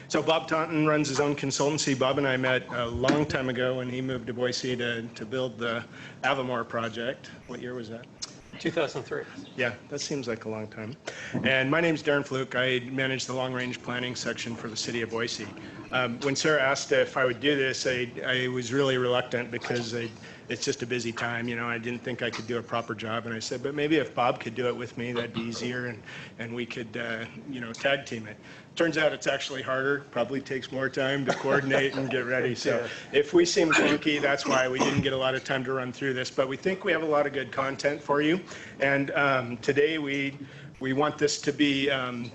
So Bob Taunton runs his own consultancy. Bob and I met a long time ago when he moved to Boise to build the Avamore project. What year was that? 2003. Yeah, that seems like a long time. And my name's Daren Fluke. I manage the long-range planning section for the city of Boise. When Sarah asked if I would do this, I was really reluctant because it's just a busy time. You know, I didn't think I could do a proper job. And I said, but maybe if Bob could do it with me, that'd be easier, and we could, you know, tag team it. Turns out it's actually harder, probably takes more time to coordinate and get ready. So if we seem clunky, that's why we didn't get a lot of time to run through this. But we think we have a lot of good content for you. And today we want this to be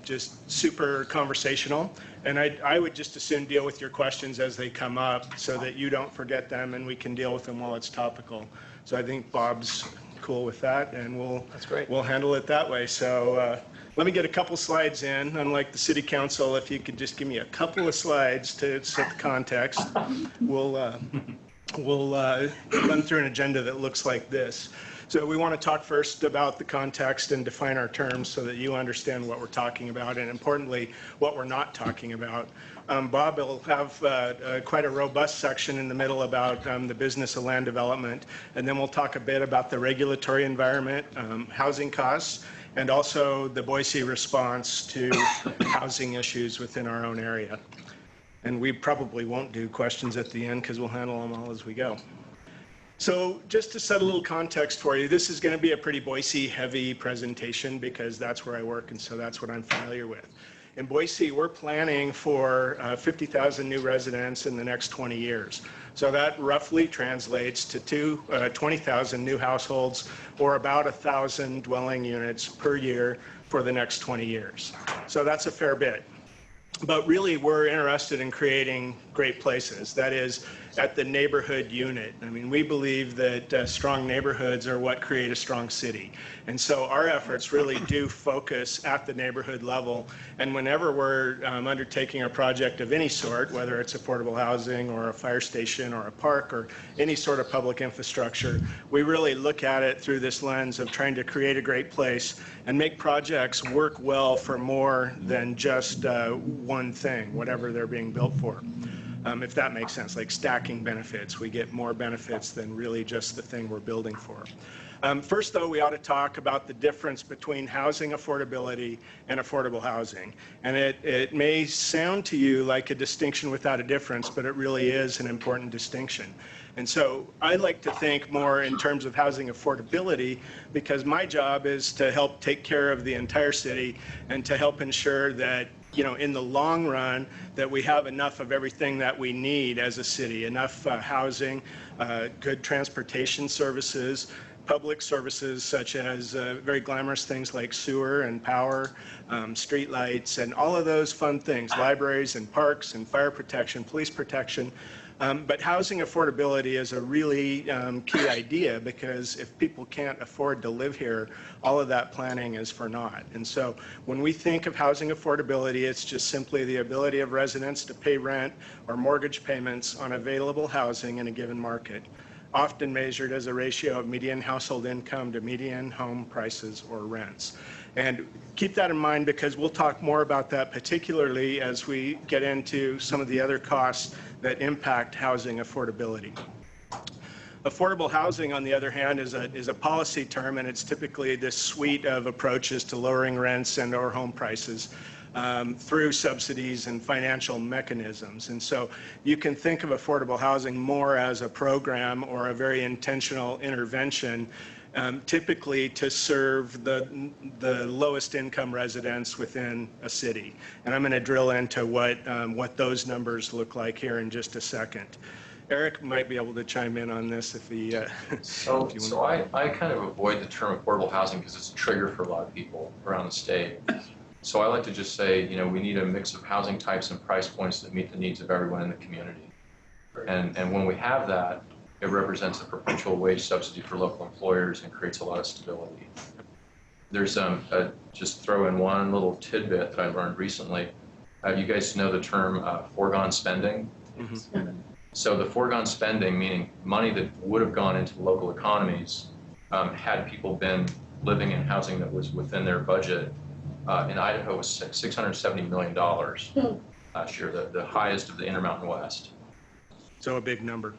just super conversational. And I would just as soon deal with your questions as they come up so that you don't forget them and we can deal with them while it's topical. So I think Bob's cool with that, and we'll handle it that way. So let me get a couple slides in. Unlike the city council, if you could just give me a couple of slides to set the context, we'll run through an agenda that looks like this. So we want to talk first about the context and define our terms so that you understand what we're talking about, and importantly, what we're not talking about. Bob will have quite a robust section in the middle about the business of land development, and then we'll talk a bit about the regulatory environment, housing costs, and also the Boise response to housing issues within our own area. And we probably won't do questions at the end because we'll handle them all as we go. So just to set a little context for you, this is going to be a pretty Boise-heavy presentation because that's where I work, and so that's what I'm familiar with. In Boise, we're planning for 50,000 new residents in the next 20 years. So that roughly translates to 20,000 new households, or about 1,000 dwelling units per year for the next 20 years. So that's a fair bit. But really, we're interested in creating great places. That is, at the neighborhood unit. I mean, we believe that strong neighborhoods are what create a strong city. And so our efforts really do focus at the neighborhood level. And whenever we're undertaking a project of any sort, whether it's affordable housing or a fire station or a park or any sort of public infrastructure, we really look at it through this lens of trying to create a great place and make projects work well for more than just one thing, whatever they're being built for. If that makes sense, like stacking benefits. We get more benefits than really just the thing we're building for. First, though, we ought to talk about the difference between housing affordability and affordable housing. And it may sound to you like a distinction without a difference, but it really is an important distinction. And so I like to think more in terms of housing affordability because my job is to help take care of the entire city and to help ensure that, you know, in the long run, that we have enough of everything that we need as a city, enough housing, good transportation services, public services such as very glamorous things like sewer and power, street lights, and all of those fun things, libraries and parks and fire protection, police protection. But housing affordability is a really key idea because if people can't afford to live here, all of that planning is for naught. And so when we think of housing affordability, it's just simply the ability of residents to pay rent or mortgage payments on available housing in a given market, often measured as a ratio of median household income to median home prices or rents. And keep that in mind because we'll talk more about that, particularly as we get into some of the other costs that impact housing affordability. Affordable housing, on the other hand, is a policy term, and it's typically this suite of approaches to lowering rents and or home prices through subsidies and financial mechanisms. And so you can think of affordable housing more as a program or a very intentional intervention, typically to serve the lowest income residents within a city. And I'm going to drill into what those numbers look like here in just a second. Eric might be able to chime in on this if he. So I kind of avoid the term affordable housing because it's a trigger for a lot of people around the state. So I like to just say, you know, we need a mix of housing types and price points that meet the needs of everyone in the community. And when we have that, it represents a perpetual wage subsidy for local employers and creates a lot of stability. There's just throw in one little tidbit that I learned recently. You guys know the term foregone spending? Mm-hmm. So the foregone spending, meaning money that would have gone into local economies had people been living in housing that was within their budget, in Idaho was $670 million. last year, the highest of the Intermountain West. So a big number.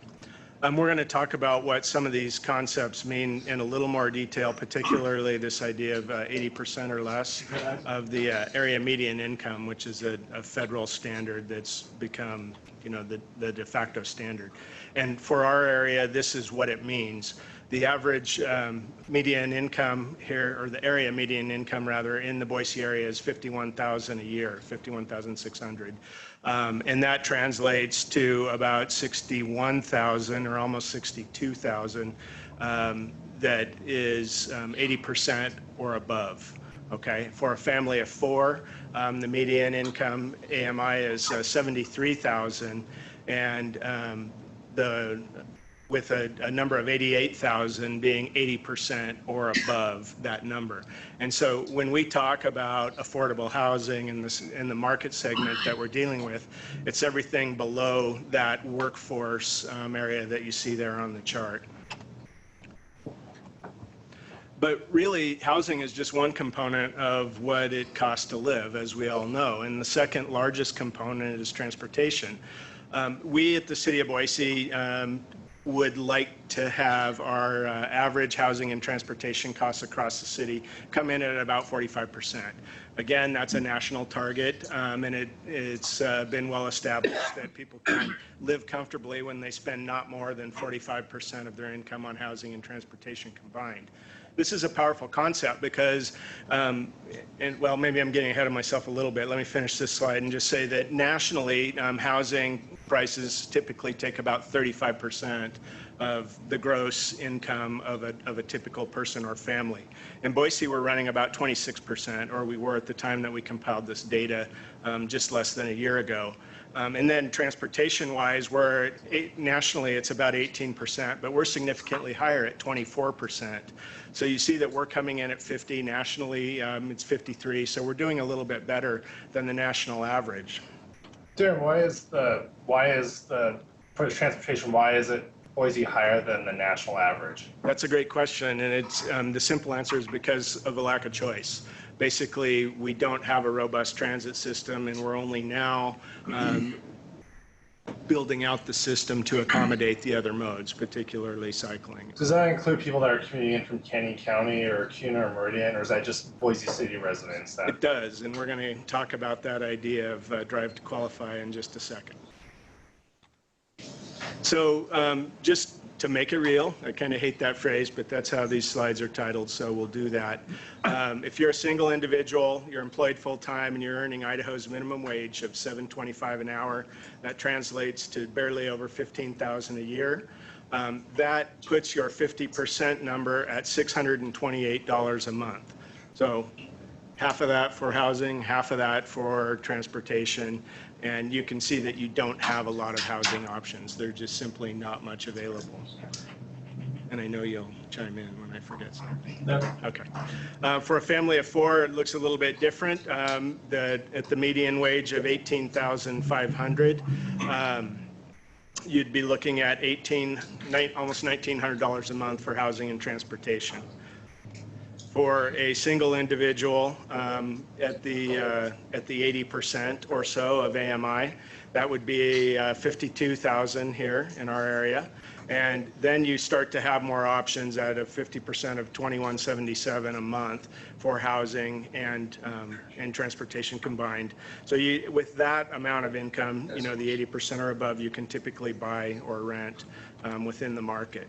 We're going to talk about what some of these concepts mean in a little more detail, particularly this idea of 80% or less of the area median income, which is a federal standard that's become, you know, the de facto standard. And for our area, this is what it means. The average median income here, or the area median income rather, in the Boise area is $51,000 a year, $51,600. And that translates to about $61,000 or almost $62,000 that is 80% or above. Okay, for a family of four, the median income AMI is $73,000, and with a number of 88,000 being 80% or above that number. And so when we talk about affordable housing in the market segment that we're dealing with, it's everything below that workforce area that you see there on the chart. But really, housing is just one component of what it costs to live, as we all know. And the second largest component is transportation. We at the City of Boise would like to have our average housing and transportation costs across the city come in at about 45%. Again, that's a national target, and it's been well established that people can live comfortably when they spend not more than 45% of their income on housing and transportation combined. This is a powerful concept because, well, maybe I'm getting ahead of myself a little bit. Let me finish this slide and just say that nationally, housing prices typically take about 35% of the gross income of a typical person or family. In Boise, we're running about 26%, or we were at the time that we compiled this data just less than a year ago. And then transportation-wise, nationally it's about 18%, but we're significantly higher at 24%. So you see that we're coming in at 50 nationally, it's 53, so we're doing a little bit better than the national average. Daren, for transportation, why is it Boise higher than the national average? That's a great question, and it's the simple answer is because of a lack of choice. Basically, we don't have a robust transit system, and we're only now building out the system to accommodate the other modes, particularly cycling. Does that include people that are commuting in from Canyon County or Kuna or Meridian, or is that just Boise City residents? It does, and we're going to talk about that idea of drive to qualify in just a second. So just to make it real, I kind of hate that phrase, but that's how these slides are titled, so we'll do that. If you're a single individual, you're employed full-time, and you're earning Idaho's minimum wage of $7.25 an hour, that translates to barely over $15,000 a year. That puts your 50% number at $628 a month. So half of that for housing, half of that for transportation, and you can see that you don't have a lot of housing options. There's just simply not much available. And I know you'll chime in when I forget something. No. Okay. For a family of four, it looks a little bit different. At the median wage of $18,500, you'd be looking at almost $1,900 a month for housing and transportation. For a single individual at the 80% or so of AMI, that would be $52,000 here in our area. And then you start to have more options at a 50% of $2,177 a month for housing and transportation combined. So with that amount of income, you know, the 80% or above, you can typically buy or rent within the market.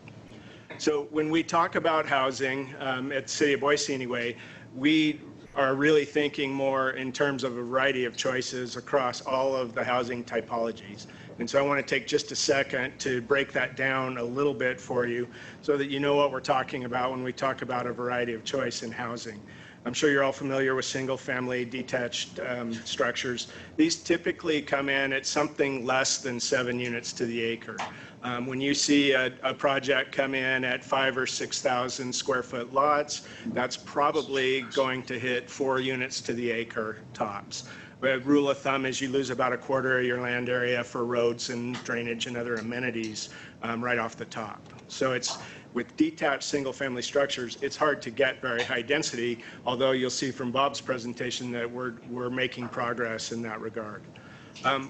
So when we talk about housing, at the City of Boise anyway, we are really thinking more in terms of a variety of choices across all of the housing typologies. And so I want to take just a second to break that down a little bit for you so that you know what we're talking about when we talk about a variety of choice in housing. I'm sure you're all familiar with single-family detached structures. These typically come in at something less than 7 units to the acre. When you see a project come in at 5,000 or 6,000 square foot lots, that's probably going to hit 4 units to the acre tops. A rule of thumb is you lose about a quarter of your land area for roads and drainage and other amenities right off the top. So it's with detached single-family structures, it's hard to get very high density, although you'll see from Bob's presentation that we're making progress in that regard.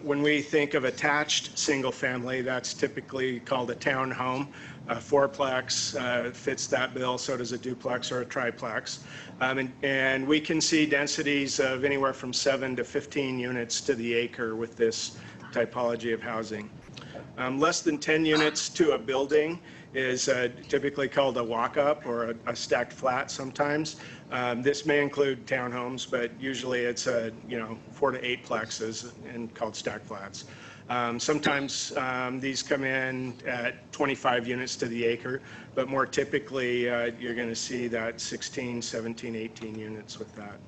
When we think of attached single family, that's typically called a townhome. A fourplex fits that bill, so does a duplex or a triplex. And we can see densities of anywhere from 7 to 15 units to the acre with this typology of housing. Less than 10 units to a building is typically called a walk-up or a stacked flat sometimes. This may include townhomes, but usually it's 4 to 8 plexes and called stacked flats. Sometimes these come in at 25 units to the acre, but more typically you're going to see that 16, 17, 18 units with that.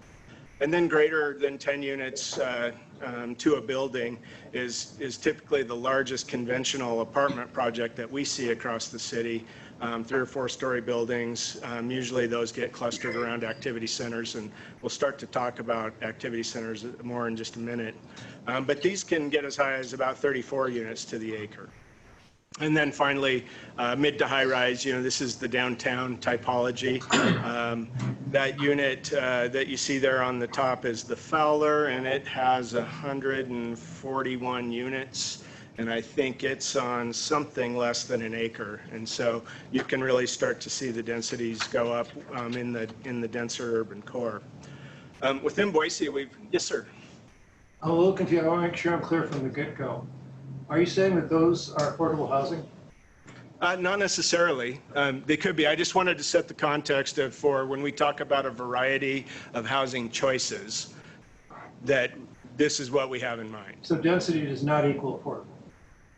And then greater than 10 units to a building is typically the largest conventional apartment project that we see across the city. 3 or 4 story buildings. Usually those get clustered around activity centers, and we'll start to talk about activity centers more in just a minute. But these can get as high as about 34 units to the acre. And then finally, mid to high rise, this is the downtown typology. That unit that you see there on the top is the Fowler, and it has 141 units. And I think it's on something less than an acre. And so you can really start to see the densities go up in the denser urban core. Within Boise, yes, sir. I'm a little confused. I want to make sure I'm clear from the get-go. Are you saying that those are affordable housing? Not necessarily. They could be. I just wanted to set the context for when we talk about a variety of housing choices, that this is what we have in mind. So density does not equal affordable?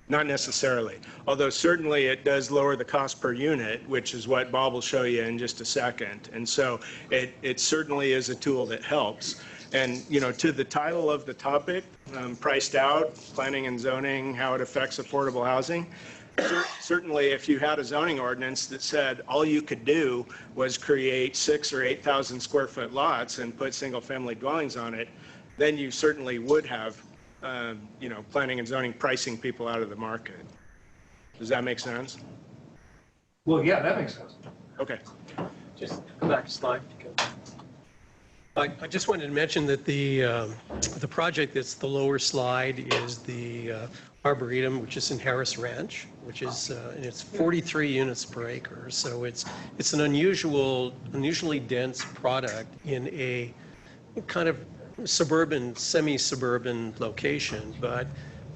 Not necessarily, although certainly it does lower the cost per unit, which is what Bob will show you in just a second. And so it certainly is a tool that helps. And, to the title of the topic, priced out, planning and zoning, how it affects affordable housing. Certainly, if you had a zoning ordinance that said all you could do was create 6,000 or 8,000 square foot lots and put single family dwellings on it, then you certainly would have planning and zoning pricing people out of the market. Does that make sense? Well, yeah, that makes sense. Okay. Just go back a slide. I just wanted to mention that the project that's the lower slide is the Arboretum, which is in Harris Ranch, which is and it's 43 units per acre. So it's an unusually dense product in a kind of suburban, semi-suburban location, but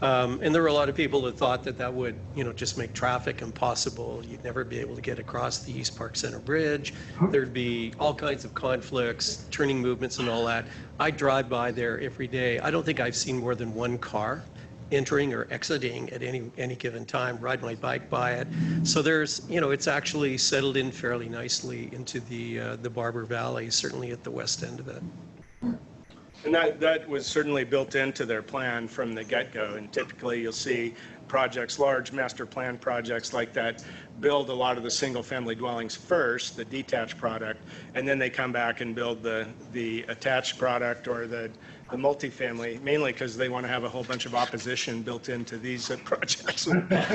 and there were a lot of people that thought that would, just make traffic impossible. You'd never be able to get across the East Park Center Bridge. There'd be all kinds of conflicts, turning movements and all that. I drive by there every day. I don't think I've seen more than 1 car entering or exiting at any given time, ride my bike by it. So there's, it's actually settled in fairly nicely into the Barber Valley, certainly at the west end of it. And that was certainly built into their plan from the get-go. And typically you'll see projects, large master plan projects like that, build a lot of the single-family dwellings first, the detached product, and then they come back and build the attached product or the multifamily, mainly because they want to have a whole bunch of opposition built into these projects.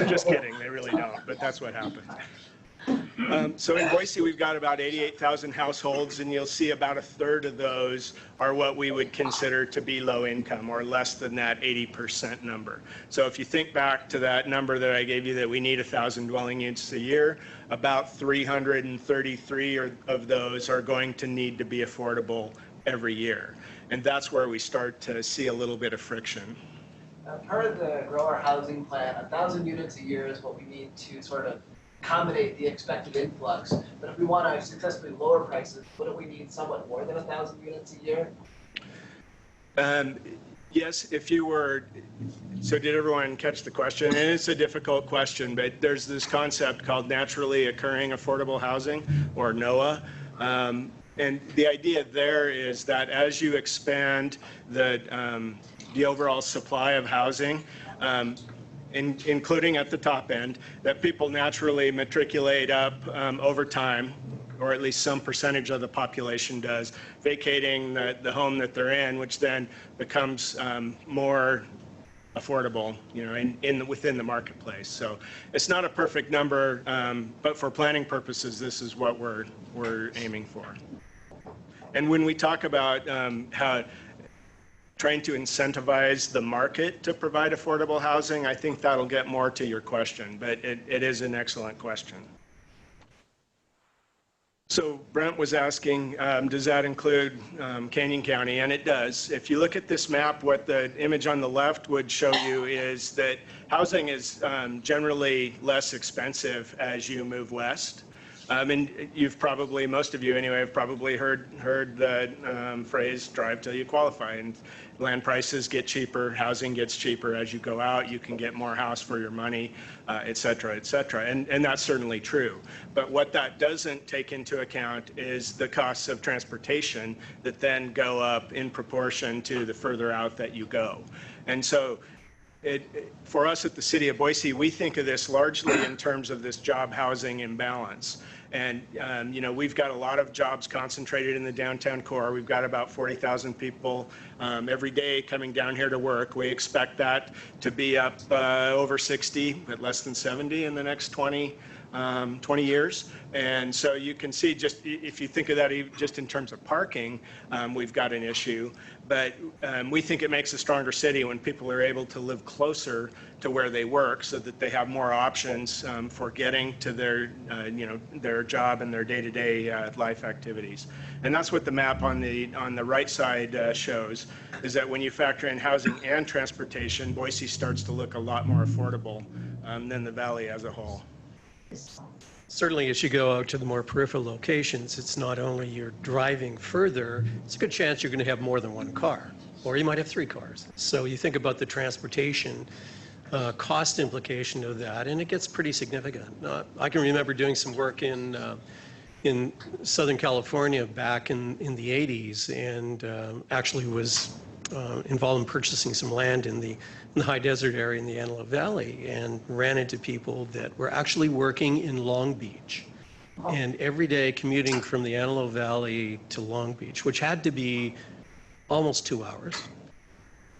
Just kidding, they really don't, but that's what happened. So in Boise, we've got about 88,000 households, and you'll see about a third of those are what we would consider to be low income, or less than that 80% number. So if you think back to that number that I gave you, that we need 1,000 dwelling units a year, about 333 of those are going to need to be affordable every year. And that's where we start to see a little bit of friction. Part of the Grow Our Housing Plan, 1,000 units a year is what we need to sort of accommodate the expected influx. But if we want to successfully lower prices, wouldn't we need somewhat more than 1,000 units a year? Yes, if you were, so did everyone catch the question? And it's a difficult question, but there's this concept called naturally occurring affordable housing, or NOAA. And the idea there is that as you expand the overall supply of housing, including at the top end, that people naturally matriculate up over time, or at least some percentage of the population does, vacating the home that they're in, which then becomes more affordable, within the marketplace. So it's not a perfect number, but for planning purposes, this is what we're aiming for. And when we talk about how trying to incentivize the market to provide affordable housing, I think that'll get more to your question, but it is an excellent question. So Brent was asking, does that include Canyon County? And it does. If you look at this map, what the image on the left would show you is that housing is generally less expensive as you move west. And you've probably, most of you anyway, have probably heard the phrase drive till you qualify. And land prices get cheaper, housing gets cheaper as you go out, you can get more house for your money, et cetera, et cetera. And that's certainly true. But what that doesn't take into account is the costs of transportation that then go up in proportion to the further out that you go. And so for us at the City of Boise, we think of this largely in terms of this job housing imbalance. And, you know, we've got a lot of jobs concentrated in the downtown core. We've got about 40,000 people every day coming down here to work. We expect that to be up over 60, but less than 70 in the next 20 years. And so you can see, just if you think of that just in terms of parking, we've got an issue. But we think it makes a stronger city when people are able to live closer to where they work, so that they have more options for getting to their, you know, their job and their day-to-day life activities. And that's what the map on the right side shows, is that when you factor in housing and transportation, Boise starts to look a lot more affordable than the valley as a whole. Certainly, as you go out to the more peripheral locations, it's not only you're driving further, it's a good chance you're going to have more than one car, or you might have 3 cars. So you think about the transportation cost implication of that, and it gets pretty significant. I can remember doing some work in Southern California back in the 80s, and actually was involved in purchasing some land in the high desert area in the Antelope Valley, and ran into people that were actually working in Long Beach, and every day commuting from the Antelope Valley to Long Beach, which had to be almost 2 hours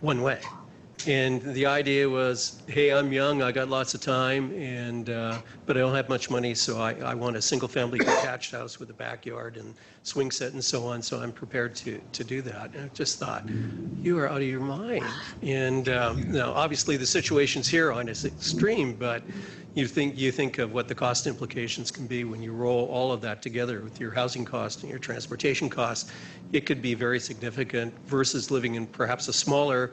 one way. And the idea was, hey, I'm young, I got lots of time, and but I don't have much money, so I want a single-family detached house with a backyard and swing set and so on, so I'm prepared to do that. And I just thought, you are out of your mind. And now, obviously, the situations here aren't as extreme, but you think of what the cost implications can be when you roll all of that together with your housing cost and your transportation costs. It could be very significant versus living in perhaps a smaller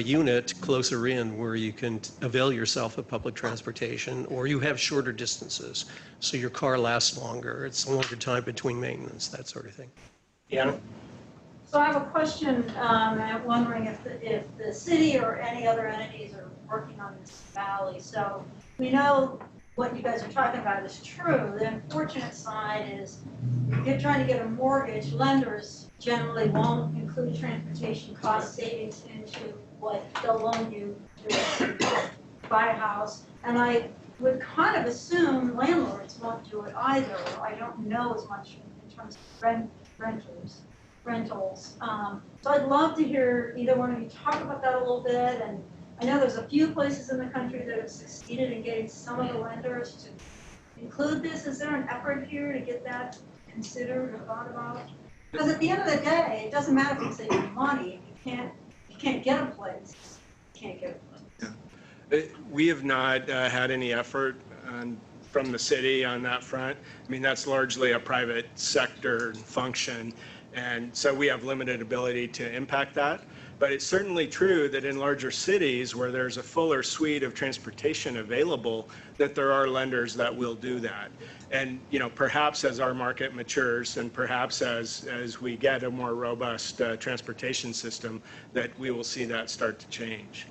unit closer in, where you can avail yourself of public transportation, or you have shorter distances, so your car lasts longer. It's a longer time between maintenance, that sort of thing. Yeah. So I have a question. I'm wondering if the city or any other entities are working on this valley. So we know what you guys are talking about is true. The unfortunate side is, if you're trying to get a mortgage, lenders generally won't include transportation cost savings into what they'll loan you to buy a house. And I would kind of assume landlords won't do it either. I don't know as much in terms of rentals. So I'd love to hear either one of you talk about that a little bit. And I know there's a few places in the country that have succeeded in getting some of the lenders to include this. Is there an effort here to get that considered or thought about? Because at the end of the day, it doesn't matter if you save money. If you can't get a place, you can't get a place. We have not had any effort from the city on that front. I mean, that's largely a private sector function, and so we have limited ability to impact that. But it's certainly true that in larger cities where there's a fuller suite of transportation available, that there are lenders that will do that. And, you know, perhaps as our market matures, and perhaps as we get a more robust transportation system, that we will see that start to change.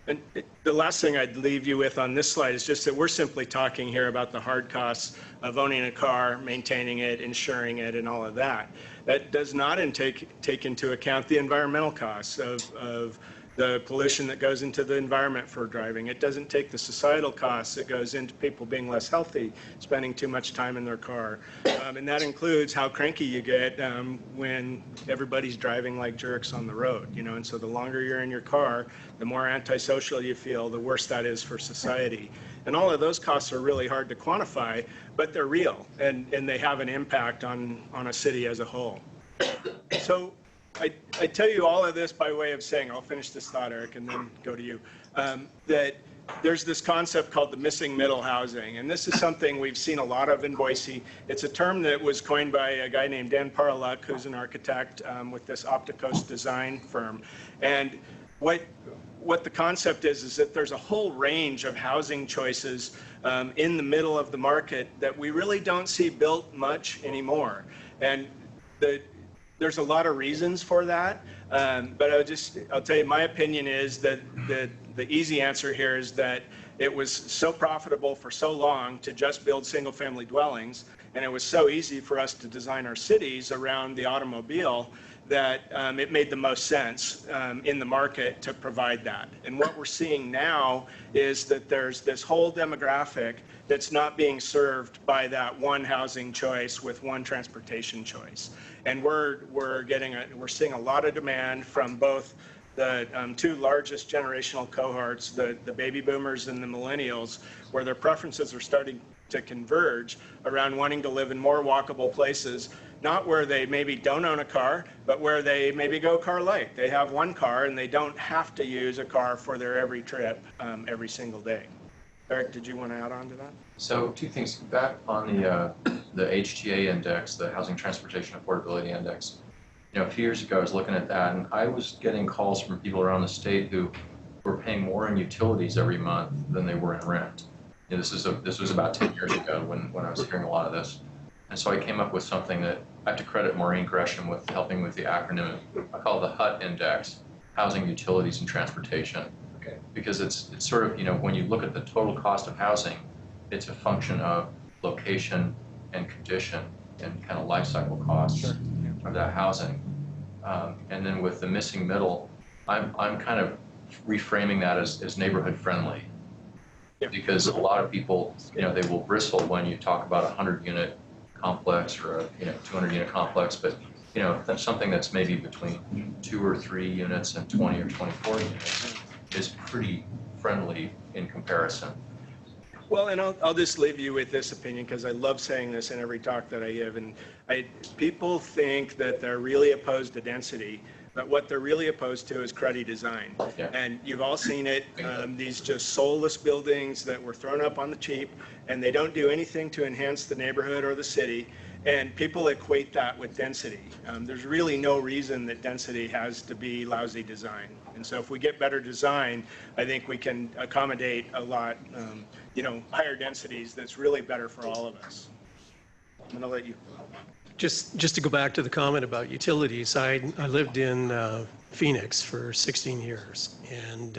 And the last thing I'd leave you with on this slide is just that we're simply talking here about the hard costs of owning a car, maintaining it, insuring it, and all of that. That does not take into account the environmental costs of the pollution that goes into the environment for driving. It doesn't take the societal costs that goes into people being less healthy, spending too much time in their car. And that includes how cranky you get when everybody's driving like jerks on the road, you know. And so the longer you're in your car, the more antisocial you feel, the worse that is for society. And all of those costs are really hard to quantify, but they're real, and they have an impact on a city as a whole. So I tell you all of this by way of saying, I'll finish this thought, Eric, and then go to you, that there's this concept called the missing middle housing, and this is something we've seen a lot of in Boise. It's a term that was coined by a guy named Dan Paraluk, who's an architect with this Opticos design firm. And what the concept is that there's a whole range of housing choices in the middle of the market that we really don't see built much anymore. And there's a lot of reasons for that, but I'll tell you, my opinion is that the easy answer here is that it was so profitable for so long to just build single-family dwellings, and it was so easy for us to design our cities around the automobile that it made the most sense in the market to provide that. And what we're seeing now is that there's this whole demographic that's not being served by that one housing choice with one transportation choice. And we're seeing a lot of demand from both the two largest generational cohorts, the baby boomers and the millennials, where their preferences are starting to converge around wanting to live in more walkable places, not where they maybe don't own a car, but where they maybe go car light. They have one car and they don't have to use a car for their every trip every single day. Eric, did you want to add on to that? So two things. Back on the HTA index, the Housing Transportation Affordability Index, a few years ago I was looking at that, and I was getting calls from people around the state who were paying more in utilities every month than they were in rent. This was about 10 years ago when I was hearing a lot of this. And so I came up with something that I have to credit Maureen Gresham with helping with the acronym. I call it the HUT Index, Housing, Utilities, and Transportation. Okay. Because it's sort of, when you look at the total cost of housing, it's a function of location and condition and kind of life cycle costs of that housing. And then with the missing middle, I'm kind of reframing that as neighborhood friendly. Because a lot of people, they will bristle when you talk about a 100-unit complex or a 200-unit complex, but that's something that's maybe between 2 or 3 units and 20 or 24 units is pretty friendly in comparison. Well, and I'll just leave you with this opinion, because I love saying this in every talk that I give. And people think that they're really opposed to density, but what they're really opposed to is cruddy design. Yeah. And you've all seen it, these just soulless buildings that were thrown up on the cheap, and they don't do anything to enhance the neighborhood or the city. And people equate that with density. There's really no reason that density has to be lousy design. And so if we get better design, I think we can accommodate a lot, higher densities that's really better for all of us. I'm going to let you. Just to go back to the comment about utilities, I lived in Phoenix for 16 years, and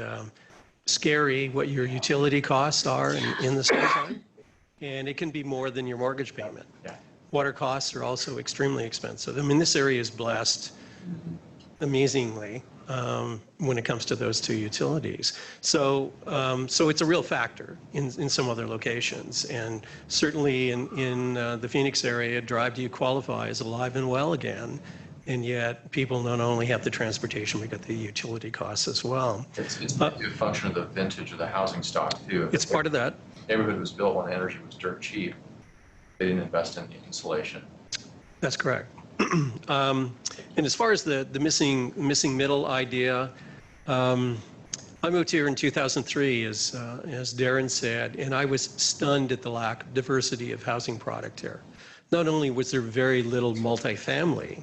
scary what your utility costs are in the summertime, and it can be more than your mortgage payment. Yeah. Water costs are also extremely expensive. I mean, this area is blessed amazingly when it comes to those two utilities. So it's a real factor in some other locations. And certainly in the Phoenix area, Drive Do You Qualify is alive and well again. And yet people not only have the transportation, we got the utility costs as well. It's a function of the vintage of the housing stock too. It's part of that. The neighborhood was built when energy was dirt cheap. They didn't invest in the insulation. That's correct. And as far as the missing middle idea, I moved here in 2003, as Daren said, and I was stunned at the lack of diversity of housing product here. Not only was there very little multifamily,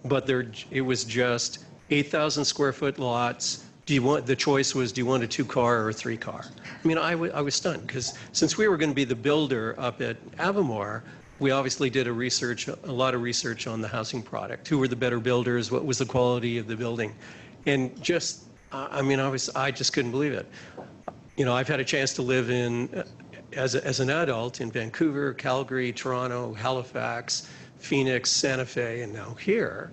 but it was just 8,000 square foot lots. The choice was, do you want a 2-car or a 3-car? I mean, I was stunned, because since we were going to be the builder up at Avamore, we obviously did a lot of research on the housing product. Who were the better builders? What was the quality of the building? And just, I just couldn't believe it. I've had a chance to live as an adult in Vancouver, Calgary, Toronto, Halifax, Phoenix, Santa Fe, and now here.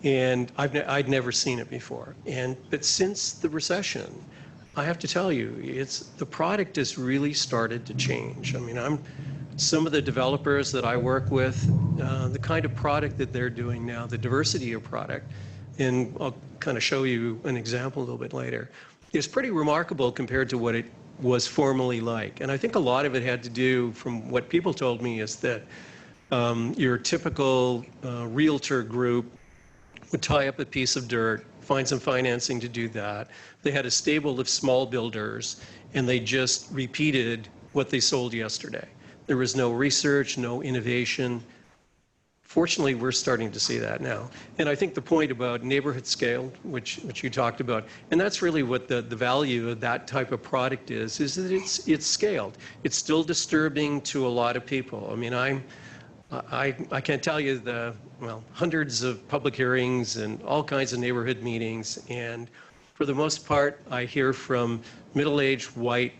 And I'd never seen it before. But since the recession, I have to tell you, the product has really started to change. I mean, some of the developers that I work with, the kind of product that they're doing now, the diversity of product, and I'll kind of show you an example a little bit later, is pretty remarkable compared to what it was formerly like. And I think a lot of it had to do, from what people told me, is that your typical realtor group would tie up a piece of dirt, find some financing to do that. They had a stable of small builders, and they just repeated what they sold yesterday. There was no research, no innovation. Fortunately, we're starting to see that now. And I think the point about neighborhood scale, which you talked about, and that's really what the value of that type of product is that it's scaled. It's still disturbing to a lot of people. I mean, I can't tell you hundreds of public hearings and all kinds of neighborhood meetings, and for the most part, I hear from middle-aged, white,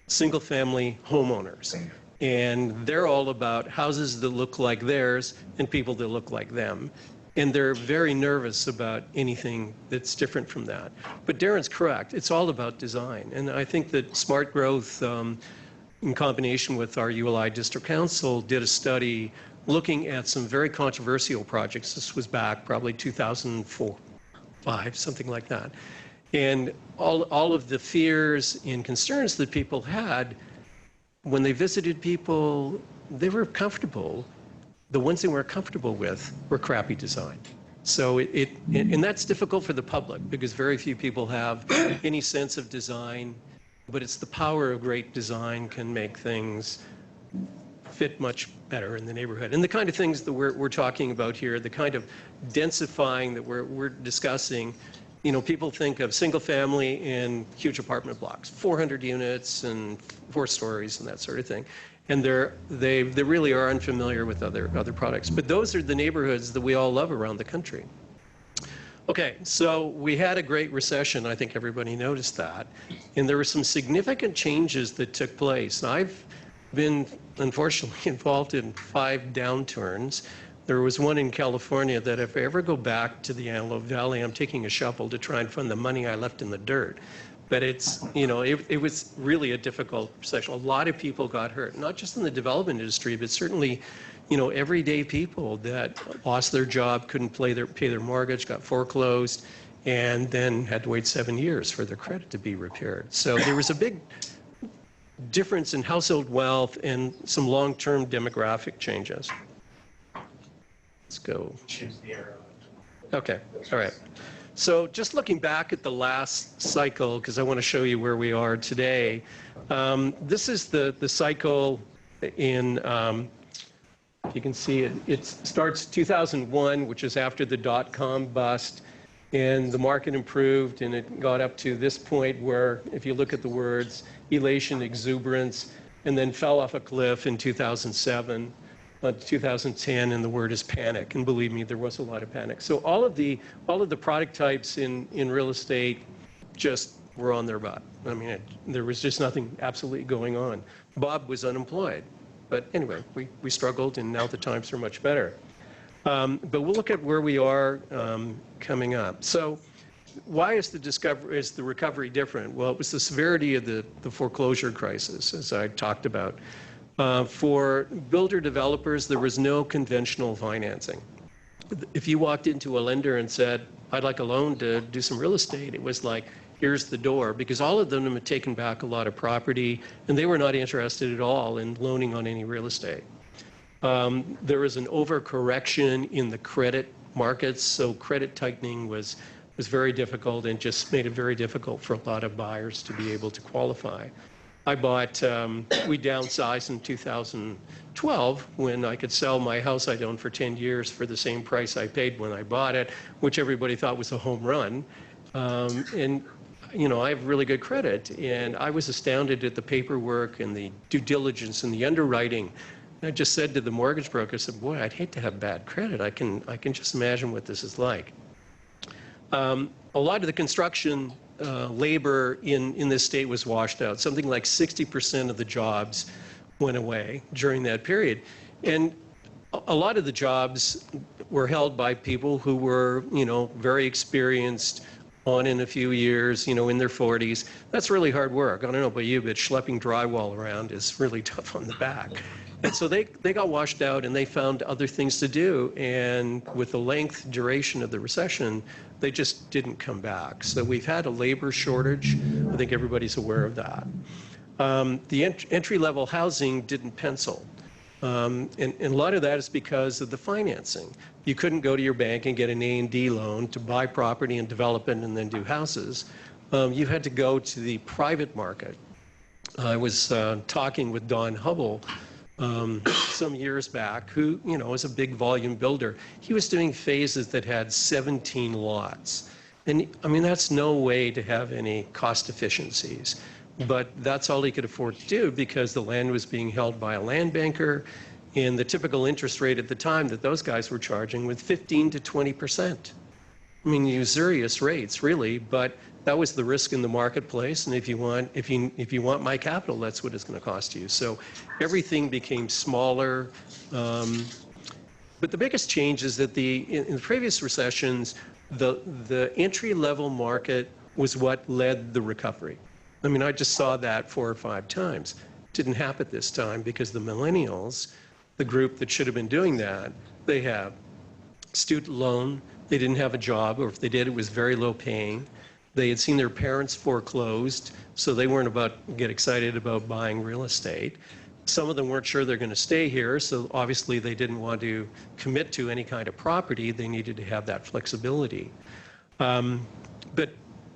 single-family homeowners. And they're all about houses that look like theirs and people that look like them. And they're very nervous about anything that's different from that. But Daren's correct. It's all about design. And I think that Smart Growth, in combination with our ULI District Council, did a study looking at some very controversial projects. This was back probably 2004, 5, something like that. And all of the fears and concerns that people had, when they visited people, they were comfortable. The ones they weren't comfortable with were crappy design. So and that's difficult for the public because very few people have any sense of design, but it's the power of great design can make things fit much better in the neighborhood. And the kind of things that we're talking about here, the kind of densifying that we're discussing, you know, people think of single family and huge apartment blocks, 400 units and 4 stories and that sort of thing. And they really are unfamiliar with other products. But those are the neighborhoods that we all love around the country. Okay, so we had a great recession. I think everybody noticed that. And there were some significant changes that took place. I've been, unfortunately, involved in 5 downturns. There was one in California that if I ever go back to the Antelope Valley, I'm taking a shovel to try and find the money I left in the dirt. But it's, you know, it was really a difficult recession. A lot of people got hurt, not just in the development industry, but certainly, you know, everyday people that lost their job, couldn't pay their mortgage, got foreclosed, and then had to wait 7 years for their credit to be repaired. So there was a big difference in household wealth and some long-term demographic changes. Let's go. Choose the arrow. Okay, all right. So just looking back at the last cycle, because I want to show you where we are today, this is the cycle in, if you can see it, it starts 2001, which is after the dot-com bust, and the market improved, and it got up to this point where, if you look at the words, elation, exuberance, and then fell off a cliff in 2007. 2010, and the word is panic. And believe me, there was a lot of panic. So all of the product types in real estate just were on their butt. I mean, there was just nothing absolutely going on. Bob was unemployed. But anyway, we struggled, and now the times are much better. But we'll look at where we are coming up. So why is the recovery different? Well, it was the severity of the foreclosure crisis, as I talked about. For builder developers, there was no conventional financing. If you walked into a lender and said, I'd like a loan to do some real estate, it was like, here's the door, because all of them had taken back a lot of property, and they were not interested at all in loaning on any real estate. There was an overcorrection in the credit markets, so credit tightening was very difficult and just made it very difficult for a lot of buyers to be able to qualify. We downsized in 2012 when I could sell my house I'd owned for 10 years for the same price I paid when I bought it, which everybody thought was a home run. And, you know, I have really good credit, and I was astounded at the paperwork and the due diligence and the underwriting. And I just said to the mortgage broker, I said, boy, I'd hate to have bad credit. I can just imagine what this is like. A lot of the construction labor in this state was washed out. Something like 60% of the jobs went away during that period. And a lot of the jobs were held by people who were, you know, very experienced, on in a few years, you know, in their 40s. That's really hard work. I don't know about you, but schlepping drywall around is really tough on the back. And so they got washed out, and they found other things to do. And with the length, duration of the recession, they just didn't come back. So we've had a labor shortage. I think everybody's aware of that. The entry-level housing didn't pencil. And a lot of that is because of the financing. You couldn't go to your bank and get an A&D loan to buy property and develop it and then do houses. You had to go to the private market. I was talking with Don Hubble some years back, who, you know, is a big volume builder. He was doing phases that had 17 lots. And I mean, that's no way to have any cost efficiencies. But that's all he could afford to do because the land was being held by a land banker, and the typical interest rate at the time that those guys were charging was 15 to 20%. I mean, usurious rates, really, but that was the risk in the marketplace. And if you want my capital, that's what it's going to cost you. So everything became smaller. But the biggest change is that in the previous recessions, the entry-level market was what led the recovery. I mean, I just saw that 4 or 5 times. It didn't happen this time because the millennials, the group that should have been doing that, they have student loan, they didn't have a job, or if they did, it was very low paying. They had seen their parents foreclosed, so they weren't about to get excited about buying real estate. Some of them weren't sure they're going to stay here, so obviously they didn't want to commit to any kind of property. They needed to have that flexibility. But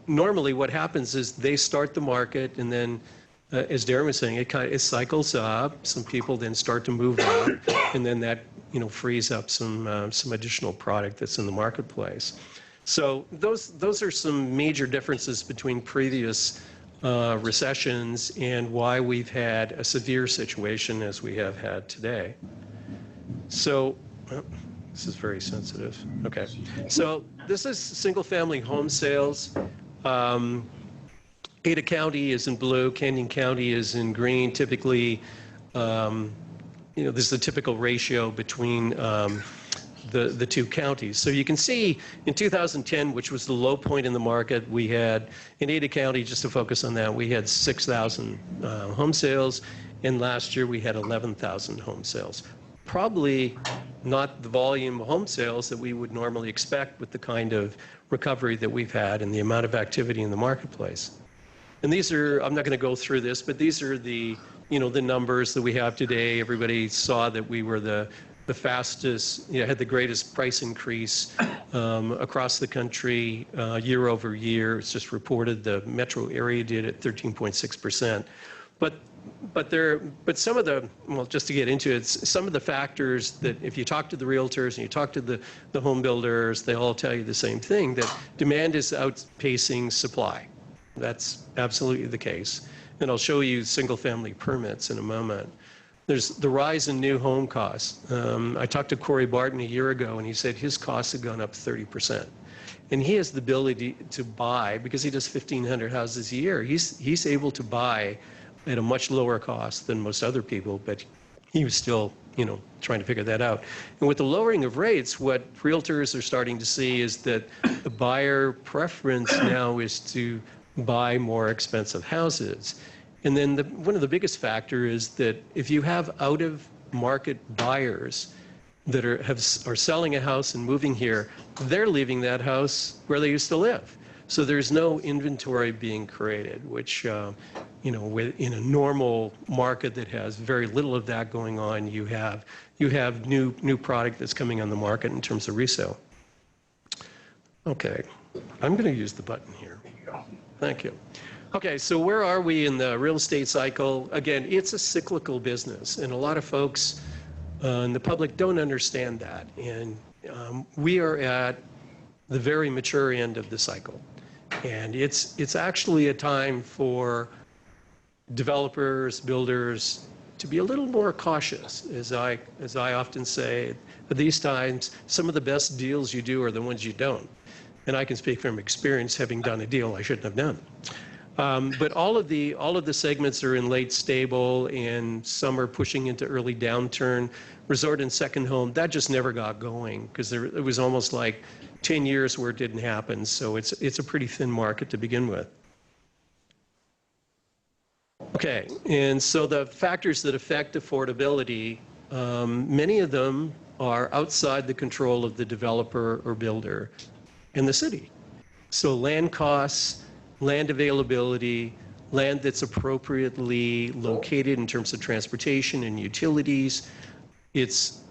normally what happens is they start the market, and then, as Daren was saying, it cycles up. Some people then start to move out, and then that, you know, frees up some additional product that's in the marketplace. So those are some major differences between previous recessions and why we've had a severe situation as we have had today. So, this is very sensitive. Okay. So this is single-family home sales. Ada County is in blue, Canyon County is in green. Typically, you know, this is the typical ratio between the 2 counties. So you can see in 2010, which was the low point in the market, we had, in Ada County, just to focus on that, we had 6,000 home sales, and last year we had 11,000 home sales. Probably not the volume of home sales that we would normally expect with the kind of recovery that we've had and the amount of activity in the marketplace. And these are, I'm not going to go through this, but these are the, you know, the numbers that we have today. Everybody saw that we were the fastest, you know, had the greatest price increase across the country year over year. It's just reported the metro area did at 13.6%. But some of the, well, just to get into it, some of the factors that if you talk to the realtors and you talk to the home builders, they all tell you the same thing, that demand is outpacing supply. That's absolutely the case. And I'll show you single-family permits in a moment. There's the rise in new home costs. I talked to Corey Barton a year ago, and he said his costs have gone up 30%. And he has the ability to buy, because he does 1,500 houses a year, he's able to buy at a much lower cost than most other people, but he was still, you know, trying to figure that out. And with the lowering of rates, what realtors are starting to see is that the buyer preference now is to buy more expensive houses. And then one of the biggest factors is that if you have out-of-market buyers that are selling a house and moving here, they're leaving that house where they used to live. So there's no inventory being created, which, you know, in a normal market that has very little of that going on, you have new product that's coming on the market in terms of resale. Okay, I'm going to use the button here. Thank you. Okay, so where are we in the real estate cycle? Again, it's a cyclical business, and a lot of folks in the public don't understand that. And we are at the very mature end of the cycle. And it's actually a time for developers, builders, to be a little more cautious. As I often say, at these times, some of the best deals you do are the ones you don't. And I can speak from experience, having done a deal I shouldn't have done. But all of the segments are in late stable, and some are pushing into early downturn. Resort and second home, that just never got going, because it was almost like 10 years where it didn't happen. So it's a pretty thin market to begin with. Okay, and so the factors that affect affordability, many of them are outside the control of the developer or builder and the city. So land costs, land availability, land that's appropriately located in terms of transportation and utilities, it's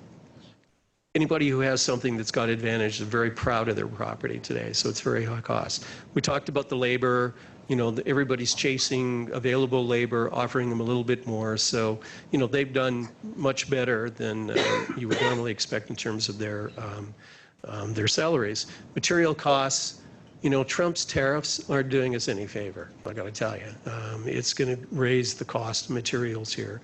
anybody who has something that's got advantage is very proud of their property today, so it's very high cost. We talked about the labor, you know, everybody's chasing available labor, offering them a little bit more, so, you know, they've done much better than you would normally expect in terms of their salaries. Material costs, you know, Trump's tariffs aren't doing us any favor, I gotta tell you. It's gonna raise the cost of materials here.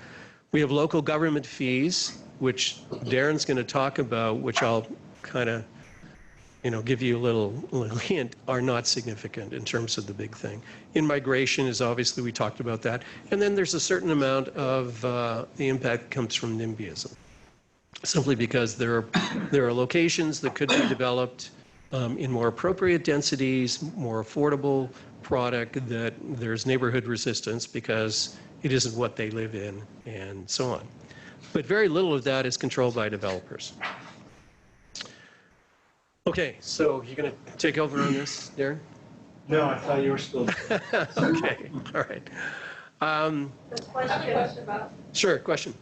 We have local government fees, which Daren's going to talk about, which I'll kind of, you know, give you a little hint, are not significant in terms of the big thing. In-migration is obviously, we talked about that. And then there's a certain amount of the impact comes from NIMBYism, simply because there are locations that could be developed in more appropriate densities, more affordable product, that there's neighborhood resistance because it isn't what they live in, and so on. But very little of that is controlled by developers. Okay, so you're going to take over on this, Daren? No, I thought you were still. Okay, all right. The I have a question about, Sure, question.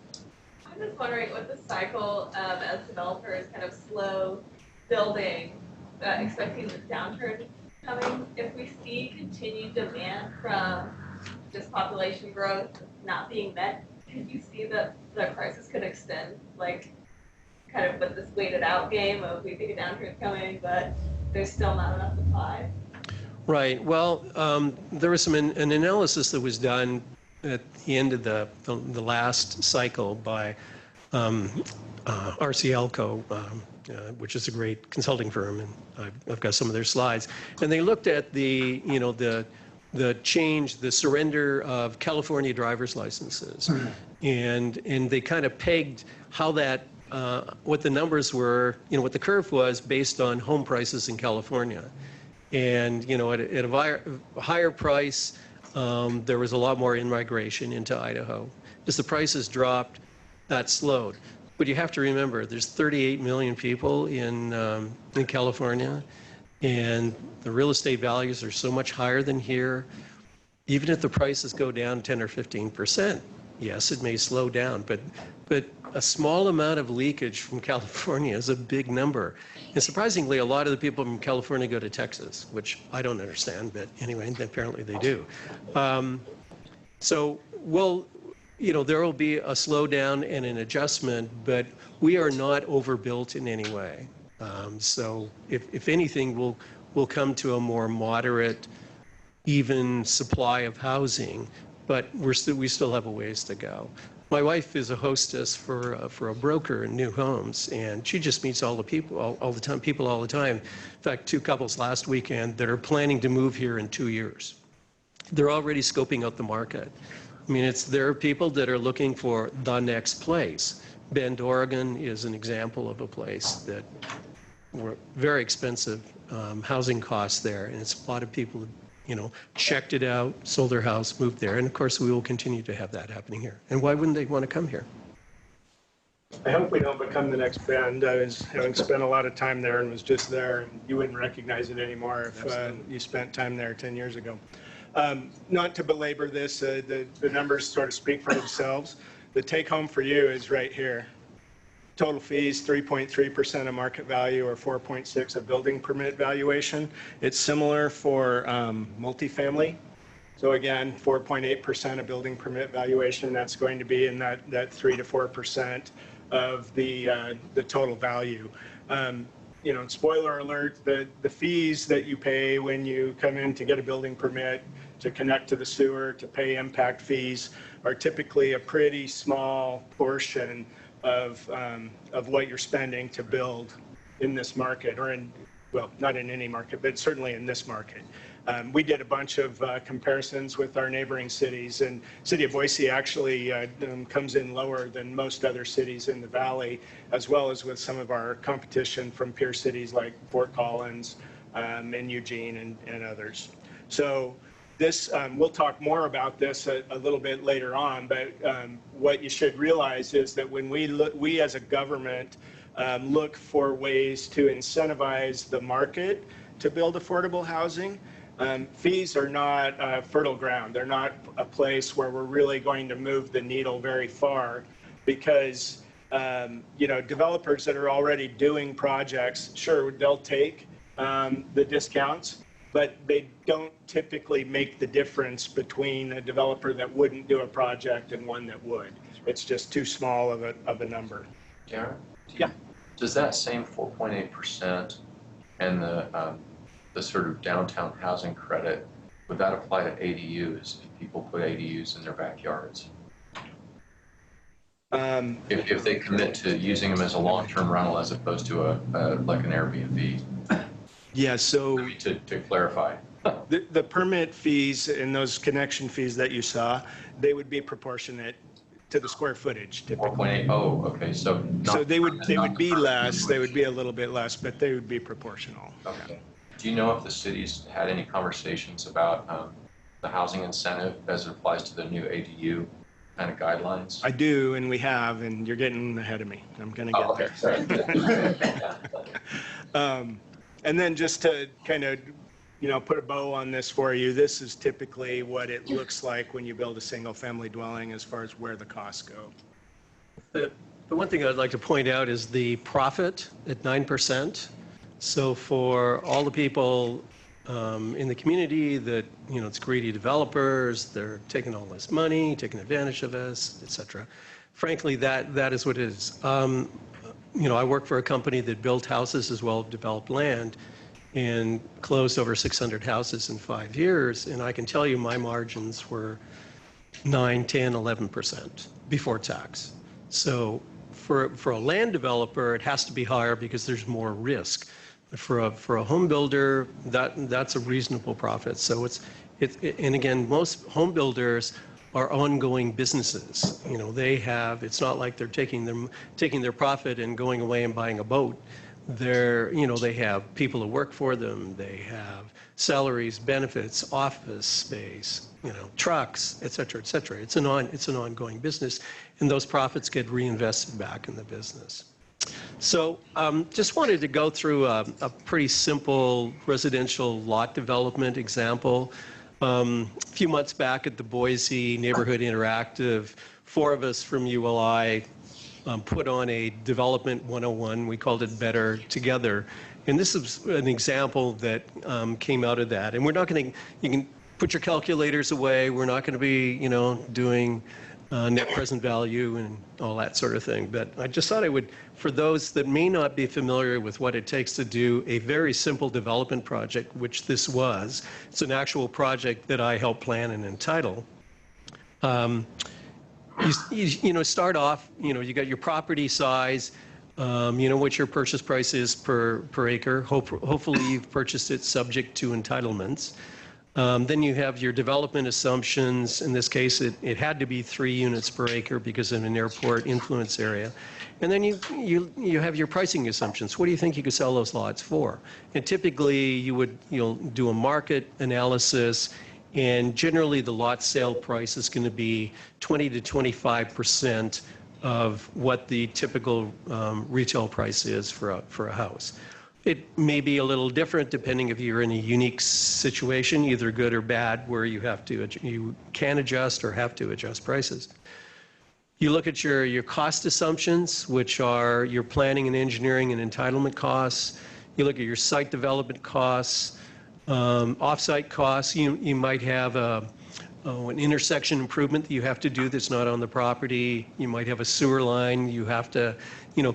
I'm just wondering what the cycle as developers kind of slow building, expecting the downturn coming. If we see continued demand from just population growth not being met, could you see that the crisis could extend, like kind of with this weighted out game of we think a downturn's coming, but there's still not enough supply? Right. Well, there was an analysis that was done at the end of the last cycle by RCLCO, which is a great consulting firm, and I've got some of their slides. And they looked at the change, the surrender of California driver's licenses, and they kind of pegged how that, what the numbers were, you know, what the curve was based on home prices in California. And, you know, at a higher price, there was a lot more in-migration into Idaho. As the prices dropped, that slowed. But you have to remember, there's 38 million people in California, and the real estate values are so much higher than here. Even if the prices go down 10 or 15%, yes, it may slow down, but a small amount of leakage from California is a big number. And surprisingly, a lot of the people from California go to Texas, which I don't understand, but anyway, apparently they do. So, well, you know, there will be a slowdown and an adjustment, but we are not overbuilt in any way. So if anything, we'll come to a more moderate, even supply of housing, but we still have a ways to go. My wife is a hostess for a broker in new homes, and she just meets all the people all the time. In fact, 2 couples last weekend that are planning to move here in 2 years. They're already scoping out the market. I mean, there are people that are looking for the next place. Bend, Oregon is an example of a place that were very expensive housing costs there, and it's a lot of people, you know, checked it out, sold their house, moved there, and of course we will continue to have that happening here. And why wouldn't they want to come here? I hope we don't become the next Bend. I was having spent a lot of time there and was just there, and you wouldn't recognize it anymore if you spent time there 10 years ago. Not to belabor this, the numbers sort of speak for themselves. The take home for you is right here. Total fees, 3.3% of market value, or 4.6% of building permit valuation. It's similar for multifamily. So again, 4.8% of building permit valuation. That's going to be in that 3 to 4% of the total value. You know, spoiler alert, the fees that you pay when you come in to get a building permit, to connect to the sewer, to pay impact fees, are typically a pretty small portion of what you're spending to build in this market, or in, well, not in any market, but certainly in this market. We did a bunch of comparisons with our neighboring cities, and city of Boise actually comes in lower than most other cities in the valley, as well as with some of our competition from peer cities like Fort Collins and Eugene and others. So this, we'll talk more about this a little bit later on, but what you should realize is that when we as a government look for ways to incentivize the market to build affordable housing, fees are not fertile ground. They're not a place where we're really going to move the needle very far, because developers that are already doing projects, sure, they'll take the discounts, but they don't typically make the difference between a developer that wouldn't do a project and one that would. It's just too small of a number. Daren? Yeah. Does that same 4.8% and the sort of downtown housing credit, would that apply to ADUs if people put ADUs in their backyards? If they commit to using them as a long-term rental as opposed to like an Airbnb? Yeah, so To clarify. the permit fees and those connection fees that you saw, they would be proportionate to the square footage typically. 4.8, oh, okay, so. So they would be less, they would be a little bit less, but they would be proportional. Okay. Do you know if the city's had any conversations about the housing incentive as it applies to the new ADU kind of guidelines? I do, and we have, and you're getting ahead of me. I'm going to get there. Sorry. And then just to kind of, put a bow on this for you, this is typically what it looks like when you build a single-family dwelling as far as where the costs go. The one thing I'd like to point out is the profit at 9%. So for all the people in the community that, it's greedy developers, they're taking all this money, taking advantage of us, et cetera. Frankly, that is what it is. I work for a company that built houses as well as developed land and closed over 600 houses in 5 years. And I can tell you my margins were 9, 10, 11% before tax. So for a land developer, it has to be higher because there's more risk. For a home builder, that's a reasonable profit. So and again, most home builders are ongoing businesses. It's not like they're taking their profit and going away and buying a boat. They have people who work for them. They have salaries, benefits, office space, trucks, et cetera, et cetera. It's an ongoing business, and those profits get reinvested back in the business. So just wanted to go through a pretty simple residential lot development example. A few months back at the Boise Neighborhood Interactive, 4 of us from ULI put on a Development 101. We called it Better Together. And this is an example that came out of that. And we're not going to, you can put your calculators away. We're not going to be, doing net present value and all that sort of thing. But I just thought I would, for those that may not be familiar with what it takes to do a very simple development project, which this was, it's an actual project that I helped plan and entitle. You start off, you got your property size, what your purchase price is per acre. Hopefully you've purchased it subject to entitlements. Then you have your development assumptions. In this case, it had to be 3 units per acre because of an airport influence area. And then you have your pricing assumptions. What do you think you could sell those lots for? And typically you'll do a market analysis, and generally the lot sale price is going to be 20 to 25% of what the typical retail price is for a house. It may be a little different depending if you're in a unique situation, either good or bad, where you can adjust or have to adjust prices. You look at your cost assumptions, which are your planning and engineering and entitlement costs. You look at your site development costs, off-site costs. You might have an intersection improvement that you have to do that's not on the property. You might have a sewer line you have to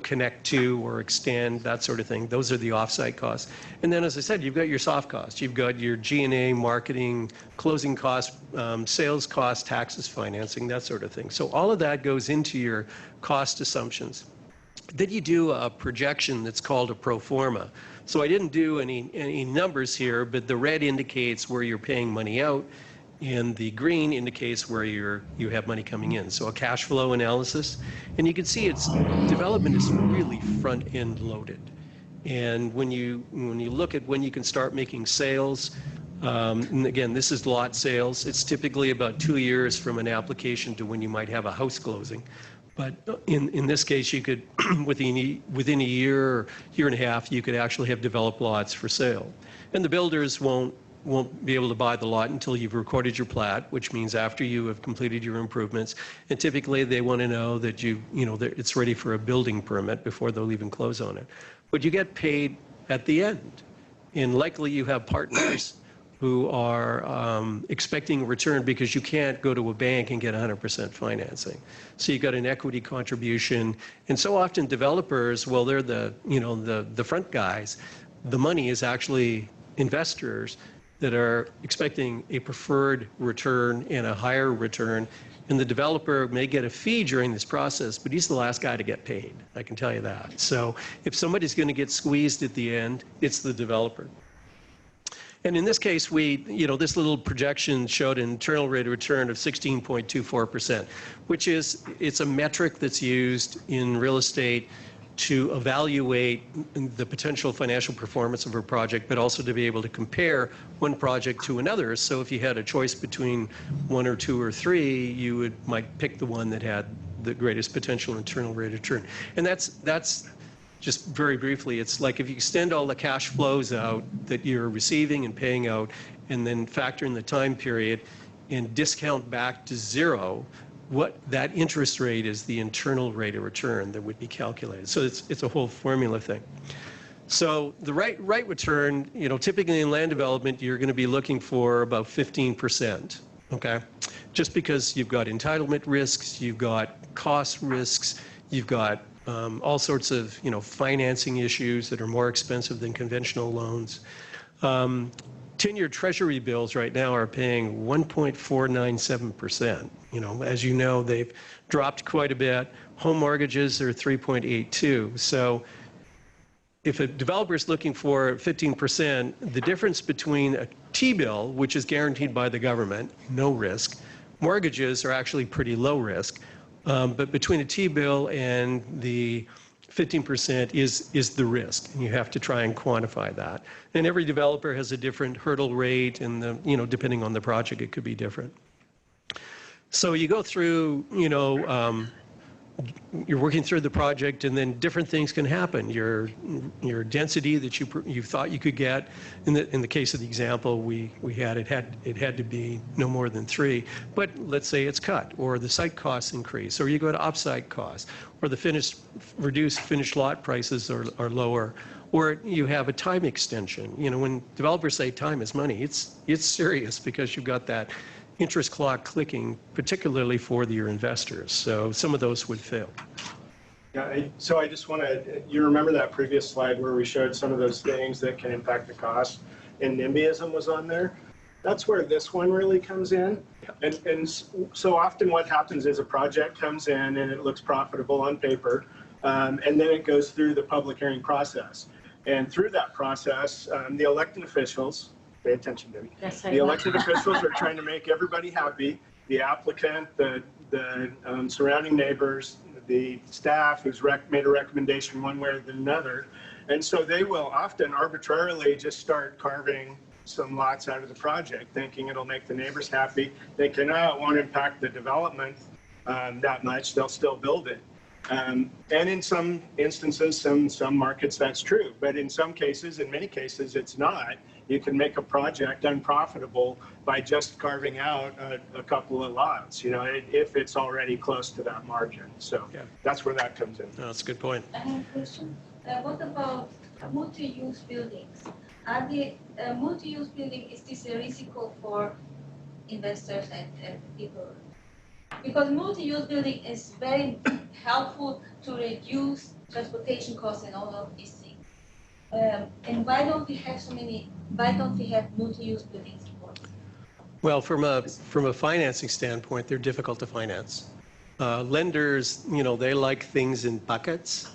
connect to or extend, that sort of thing. Those are the off-site costs. And then, as I said, you've got your soft costs. You've got your G&A, marketing, closing costs, sales costs, taxes, financing, that sort of thing. So all of that goes into your cost assumptions. Then you do a projection that's called a PROFORMA. So I didn't do any numbers here, but the red indicates where you're paying money out, and the green indicates where you have money coming in. So a cash flow analysis. And you can see development is really front-end loaded. And when you look at when you can start making sales, and again, this is lot sales. It's typically about 2 years from an application to when you might have a house closing. But in this case, you could, within a year or year and a half, you could actually have developed lots for sale. And the builders won't won't be able to buy the lot until you've recorded your plat, which means after you have completed your improvements. And typically they want to know that that it's ready for a building permit before they'll even close on it. But you get paid at the end. And likely you have partners who are expecting a return because you can't go to a bank and get 100% financing. So you've got an equity contribution. And so often developers, well, they're the front guys. The money is actually investors that are expecting a preferred return and a higher return. And the developer may get a fee during this process, but he's the last guy to get paid. I can tell you that. So if somebody's going to get squeezed at the end, it's the developer. And in this case, this little projection showed an internal rate of return of 16.24%, which it's a metric that's used in real estate to evaluate the potential financial performance of a project, but also to be able to compare one project to another. So if you had a choice between 1 or 2 or 3, you might pick the one that had the greatest potential internal rate of return. And that's just very briefly, it's like if you extend all the cash flows out that you're receiving and paying out, and then factor in the time period and discount back to 0, what that interest rate is the internal rate of return that would be calculated. So it's a whole formula thing. So the right return, typically in land development, you're going to be looking for about 15%, okay? Just because you've got entitlement risks, you've got cost risks, you've got all sorts of, financing issues that are more expensive than conventional loans. 10-year Treasury bills right now are paying 1.497%. As you know, they've dropped quite a bit. Home mortgages are 3.82. So if a developer is looking for 15%, the difference between a T-bill, which is guaranteed by the government, no risk, mortgages are actually pretty low risk. But between a T-bill and the 15% is the risk. And you have to try and quantify that. And every developer has a different hurdle rate, and depending on the project, it could be different. So you go through, you're working through the project, and then different things can happen. Your density that you thought you could get, in the case of the example we had, it had to be no more than 3. But let's say it's cut, or the site costs increase, or you go to offsite costs, or the reduced finished lot prices are lower, or you have a time extension. When developers say time is money, it's serious, because you've got that interest clock clicking, particularly for your investors. So some of those would fail. Yeah, so I just want to, you remember that previous slide where we showed some of those things that can impact the cost, and NIMBYism was on there? That's where this one really comes in. And so often what happens is a project comes in and it looks profitable on paper, and then it goes through the public hearing process. And through that process, the elected officials, pay attention, Debbie. Yes, the elected officials are trying to make everybody happy. The applicant, the surrounding neighbors, the staff who's made a recommendation one way or another. And so they will often arbitrarily just start carving some lots out of the project, thinking it'll make the neighbors happy. Thinking, oh, it won't impact the development that much, they'll still build it. And in some instances, some markets, that's true. But in some cases, in many cases, it's not. You can make a project unprofitable by just carving out a couple of lots, if it's already close to that margin. So yeah, that's where that comes in. No, that's a good point. I have a question. What about multi-use buildings? Are the multi-use building, is this a risk for investors and people? Because multi-use building is very helpful to reduce transportation costs and all of these things. And why don't we have multi-use buildings? Well, from a financing standpoint, they're difficult to finance. Lenders, they like things in buckets,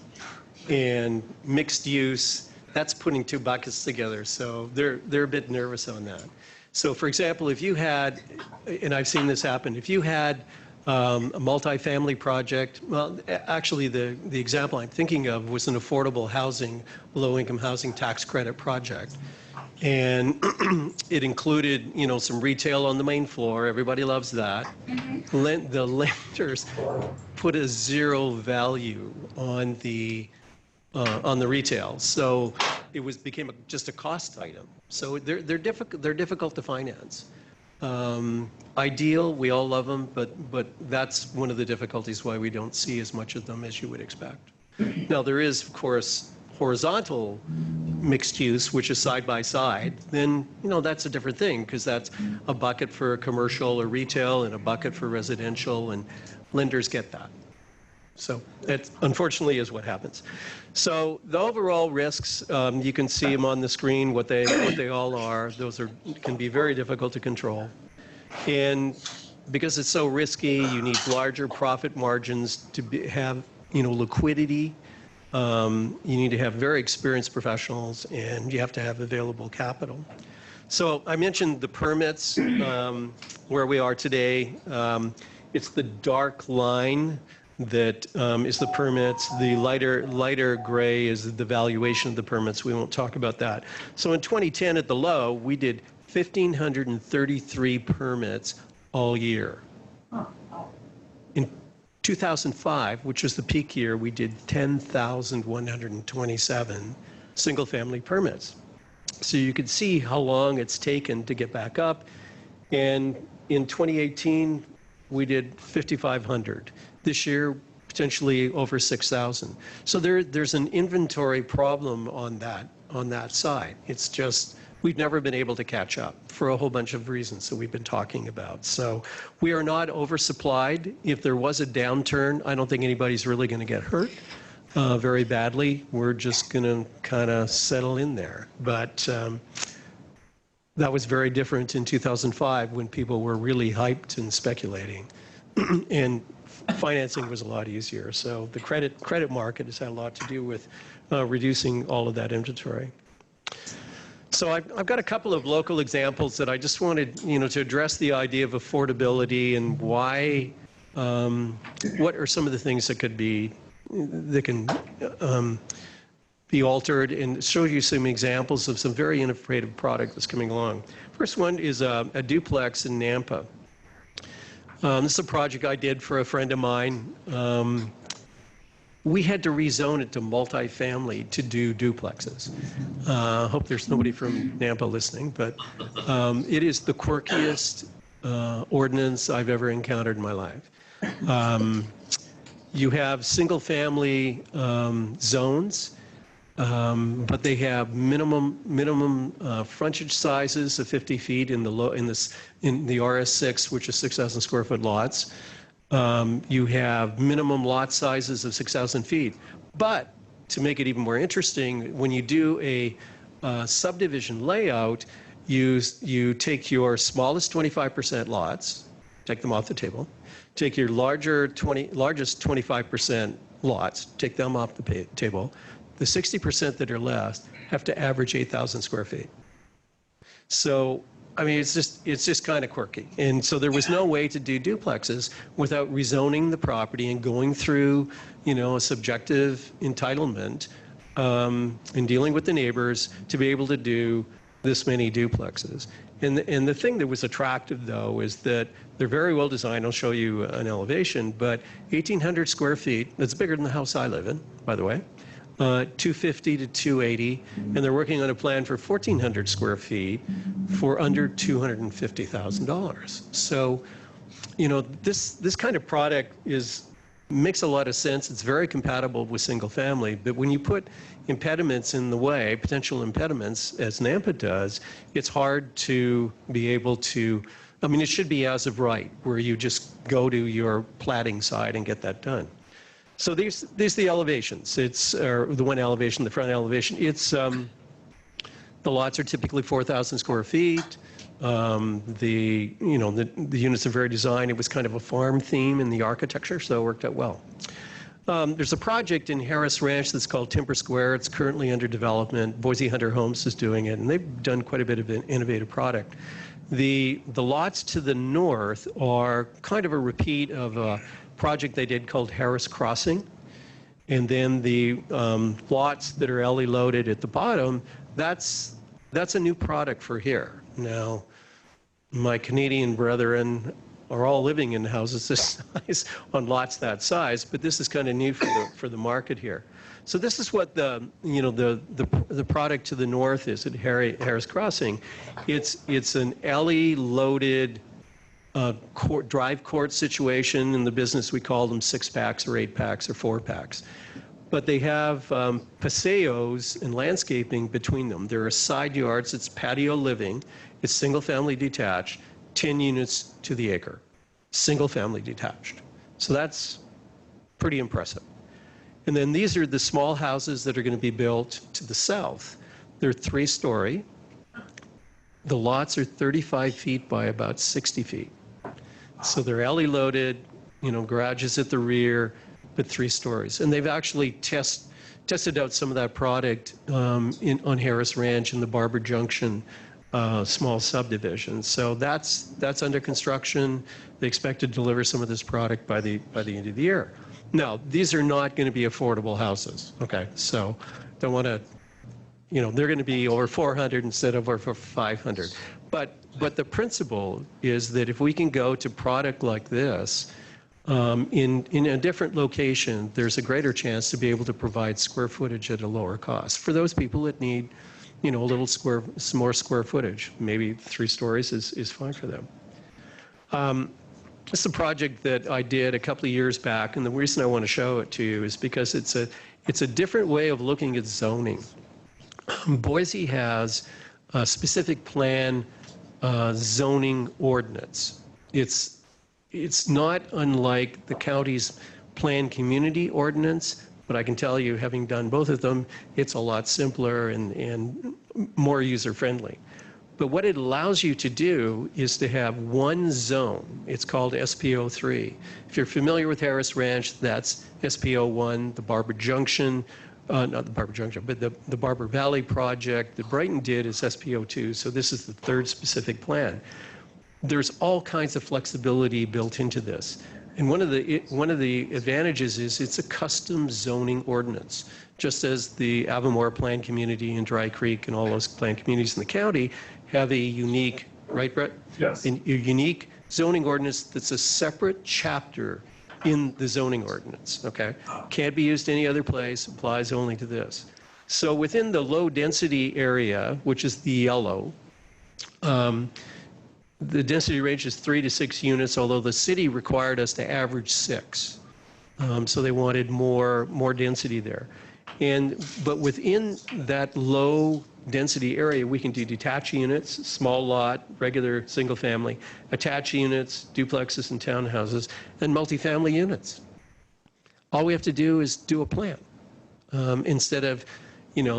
and mixed use, that's putting 2 buckets together. So they're a bit nervous on that. So for example, if you had, and I've seen this happen, if you had a multifamily project, well, actually the example I'm thinking of was an affordable housing, low-income housing tax credit project. And it included, some retail on the main floor. Everybody loves that. Mm-hmm. The lenders put a 0 value on the on the retail. So it became just a cost item. So they're difficult to finance. Ideal, we all love them, but that's one of the difficulties why we don't see as much of them as you would expect. Now there is, of course, horizontal mixed use, which is side by side. Then that's a different thing, because that's a bucket for commercial or retail and a bucket for residential, and lenders get that. So that unfortunately is what happens. So the overall risks, you can see them on the screen, what they all are. Those can be very difficult to control. And because it's so risky, you need larger profit margins to have liquidity. You need to have very experienced professionals, and you have to have available capital. So I mentioned the permits, where we are today. It's the dark line that is the permits. The lighter gray is the valuation of the permits. We won't talk about that. So in 2010 at the low, we did 1,533 permits all year. In 2005, which was the peak year, we did 10,127 single-family permits. So you could see how long it's taken to get back up. And in 2018, we did 5,500. This year, potentially over 6,000. So there's an inventory problem on that side. It's just we've never been able to catch up for a whole bunch of reasons that we've been talking about. So we are not oversupplied. If there was a downturn, I don't think anybody's really going to get hurt very badly. We're just going to kind of settle in there. But that was very different in 2005 when people were really hyped and speculating. And financing was a lot easier. So the credit market has had a lot to do with reducing all of that inventory. So I've got a couple of local examples that I just wanted, to address the idea of affordability and why, what are some of the things that can be altered, and show you some examples of some very innovative product that's coming along. First one is a duplex in NAMPA. This is a project I did for a friend of mine. We had to rezone it to multifamily to do duplexes. Hope there's nobody from NAMPA listening, but it is the quirkiest ordinance I've ever encountered in my life. You have single-family zones, but they have minimum frontage sizes of 50 feet in the RS6, which is 6,000 square foot lots. You have minimum lot sizes of 6,000 feet. But to make it even more interesting, when you do a subdivision layout, you take your smallest 25% lots, take them off the table, take your largest 25% lots, take them off the table. The 60% that are left have to average 8,000 square feet. So, I mean, it's just kind of quirky. And so there was no way to do duplexes without rezoning the property and going through, a subjective entitlement and dealing with the neighbors to be able to do this many duplexes. And the thing that was attractive, though, is that they're very well designed. I'll show you an elevation, but 1,800 square feet. That's bigger than the house I live in, by the way. 250 to 280, and they're working on a plan for 1,400 square feet for under $250,000. So, this kind of product makes a lot of sense. It's very compatible with single family, but when you put impediments in the way, potential impediments, as NAMPA does, it's hard to be able to, it should be as of right, where you just go to your platting side and get that done. So these are the elevations. It's the one elevation, the front elevation. It's the lots are typically 4,000 square feet. The units are very designed. It was kind of a farm theme in the architecture, so it worked out well. There's a project in Harris Ranch that's called Timber Square. It's currently under development. Boise Hunter Homes is doing it, and they've done quite a bit of an innovative product. The lots to the north are kind of a repeat of a project they did called Harris Crossing. And then the lots that are LE loaded at the bottom, that's a new product for here. Now, my Canadian brethren are all living in houses this size on lots that size, but this is kind of new for the market here. So this is what the product to the north is at Harris Crossing. It's an alley-loaded drive court situation. In the business, we call them 6-packs or 8-packs or 4-packs. But they have paseos and landscaping between them. There are side yards. It's patio living. It's single-family detached, 10 units to the acre, single-family detached. So that's pretty impressive. And then these are the small houses that are going to be built to the south. They're 3-story. The lots are 35 feet by about 60 feet. So they're alley loaded, garages at the rear, but 3 stories. And they've actually tested out some of that product on Harris Ranch in the Barber Junction small subdivision. So that's under construction. They expect to deliver some of this product by the end of the year. Now, these are not going to be affordable houses, okay? So don't want to, they're going to be over 400 instead of over 500. But the principle is that if we can go to product like this in a different location, there's a greater chance to be able to provide square footage at a lower cost for those people that need, a little more square footage. Maybe 3 stories is fine for them. This is a project that I did a couple of years back, and the reason I want to show it to you is because it's a different way of looking at zoning. Boise has a specific plan zoning ordinance. It's not unlike the county's planned community ordinance, but I can tell you, having done both of them, it's a lot simpler and more user-friendly. But what it allows you to do is to have one zone. It's called SPO3. If you're familiar with Harris Ranch, that's SPO1, the Barber Junction, not the Barber Junction, but the Barber Valley project that Brighton did is SPO2, so this is the 3rd specific plan. There's all kinds of flexibility built into this. And one of the advantages is it's a custom zoning ordinance. Just as the Avamore planned community and Dry Creek and all those planned communities in the county have a unique, right, Brett? Yes. A unique zoning ordinance that's a separate chapter in the zoning ordinance, okay? Can't be used any other place, applies only to this. So within the low density area, which is the yellow, the density range is 3 to 6 units, although the city required us to average 6. So they wanted more density there. But within that low density area, we can do detached units, small lot, regular single family, attached units, duplexes and townhouses, and multifamily units. All we have to do is do a plan. Instead of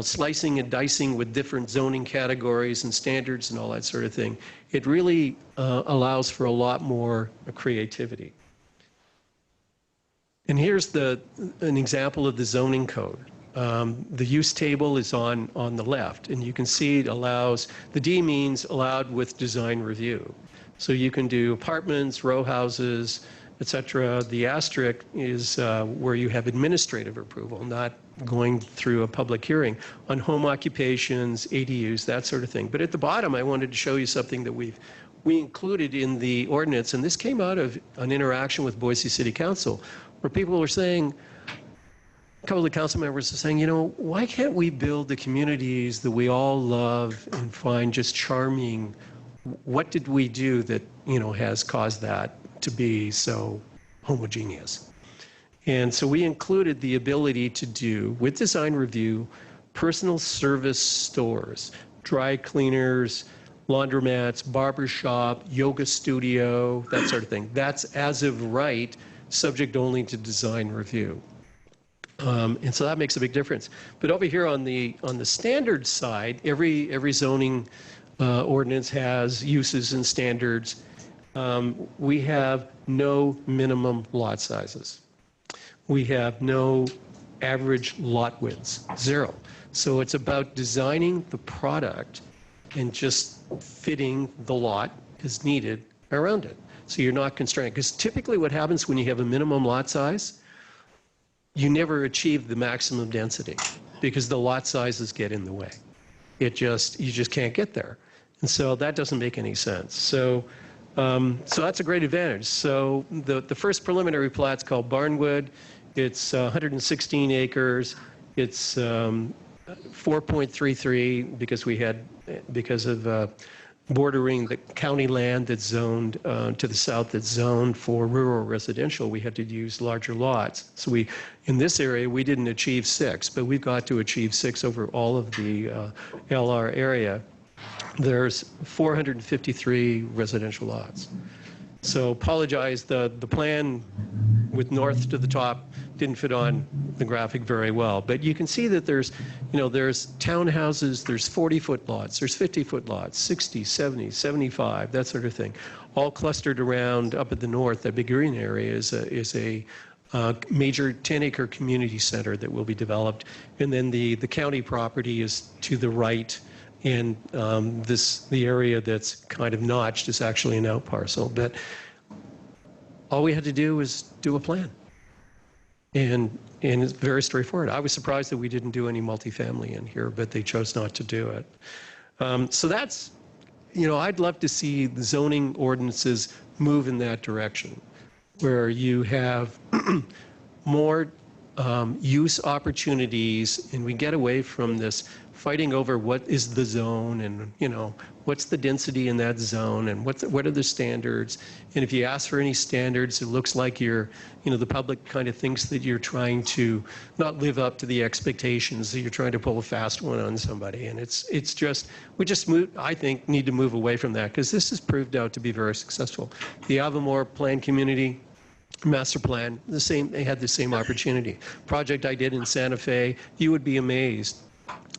slicing and dicing with different zoning categories and standards and all that sort of thing. It really allows for a lot more creativity. And here's an example of the zoning code. The use table is on the left, and you can see it allows, the D means allowed with design review. So you can do apartments, row houses, etc. The asterisk is where you have administrative approval, not going through a public hearing on home occupations, ADUs, that sort of thing. But at the bottom, I wanted to show you something that we included in the ordinance, and this came out of an interaction with Boise City Council, where people were saying, a couple of the council members are saying, why can't we build the communities that we all love and find just charming? What did we do that, has caused that to be so homogeneous? And so we included the ability to do, with design review, personal service stores, dry cleaners, laundromats, barber shop, yoga studio, that sort of thing. That's as of right, subject only to design review. And so that makes a big difference. But over here on the standard side, every zoning ordinance has uses and standards. We have no minimum lot sizes. We have no average lot widths, 0. So it's about designing the product and just fitting the lot as needed around it. So you're not constrained. Because typically what happens when you have a minimum lot size, you never achieve the maximum density because the lot sizes get in the way. You just can't get there. And so that doesn't make any sense. So So that's a great advantage. So the first preliminary plat's called Barnwood. It's 116 acres. It's 4.33 because of bordering the county land that's zoned to the south, that's zoned for rural residential. We had to use larger lots. So in this area, we didn't achieve 6, but we've got to achieve 6 over all of the LR area. There's 453 residential lots. So apologize, the plan with north to the top didn't fit on the graphic very well. But you can see that there's townhouses, there's 40-foot lots, there's 50-foot lots, 60, 70, 75, that sort of thing, all clustered around up at the north. That big green area is a major 10-acre community center that will be developed. And then the county property is to the right. And the area that's kind of notched is actually an out parcel. But all we had to do was do a plan. And it's very straightforward. I was surprised that we didn't do any multifamily in here, but they chose not to do it. So that's, I'd love to see the zoning ordinances move in that direction, where you have more use opportunities, and we get away from this fighting over what is the zone and, what's the density in that zone and what are the standards. And if you ask for any standards, it looks like the public kind of thinks that you're trying to not live up to the expectations, that you're trying to pull a fast one on somebody. And I think, need to move away from that, because this has proved out to be very successful. The Avamore planned community master plan, they had the same opportunity. Project I did in Santa Fe, you would be amazed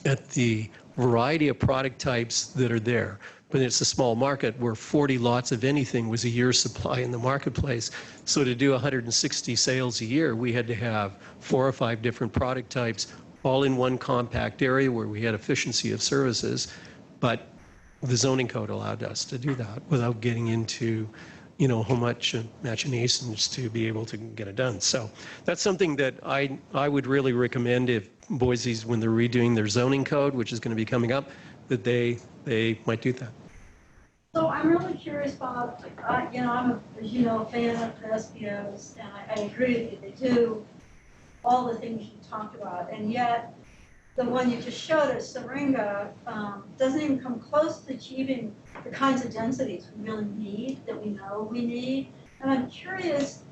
at the variety of product types that are there. But it's a small market where 40 lots of anything was a year's supply in the marketplace. So to do 160 sales a year, we had to have 4 or 5 different product types, all in one compact area where we had efficiency of services. But the zoning code allowed us to do that without getting into how much machinations to be able to get it done. So that's something that I would really recommend if Boise's, when they're redoing their zoning code, which is going to be coming up, that they might do that. So I'm really curious, Bob. I'm a fan of the SPOs, and I agree with you. They do all the things you talked about, and yet the one you just showed us, Syringa, doesn't even come close to achieving the kinds of densities we really need, that we know we need. And I'm curious,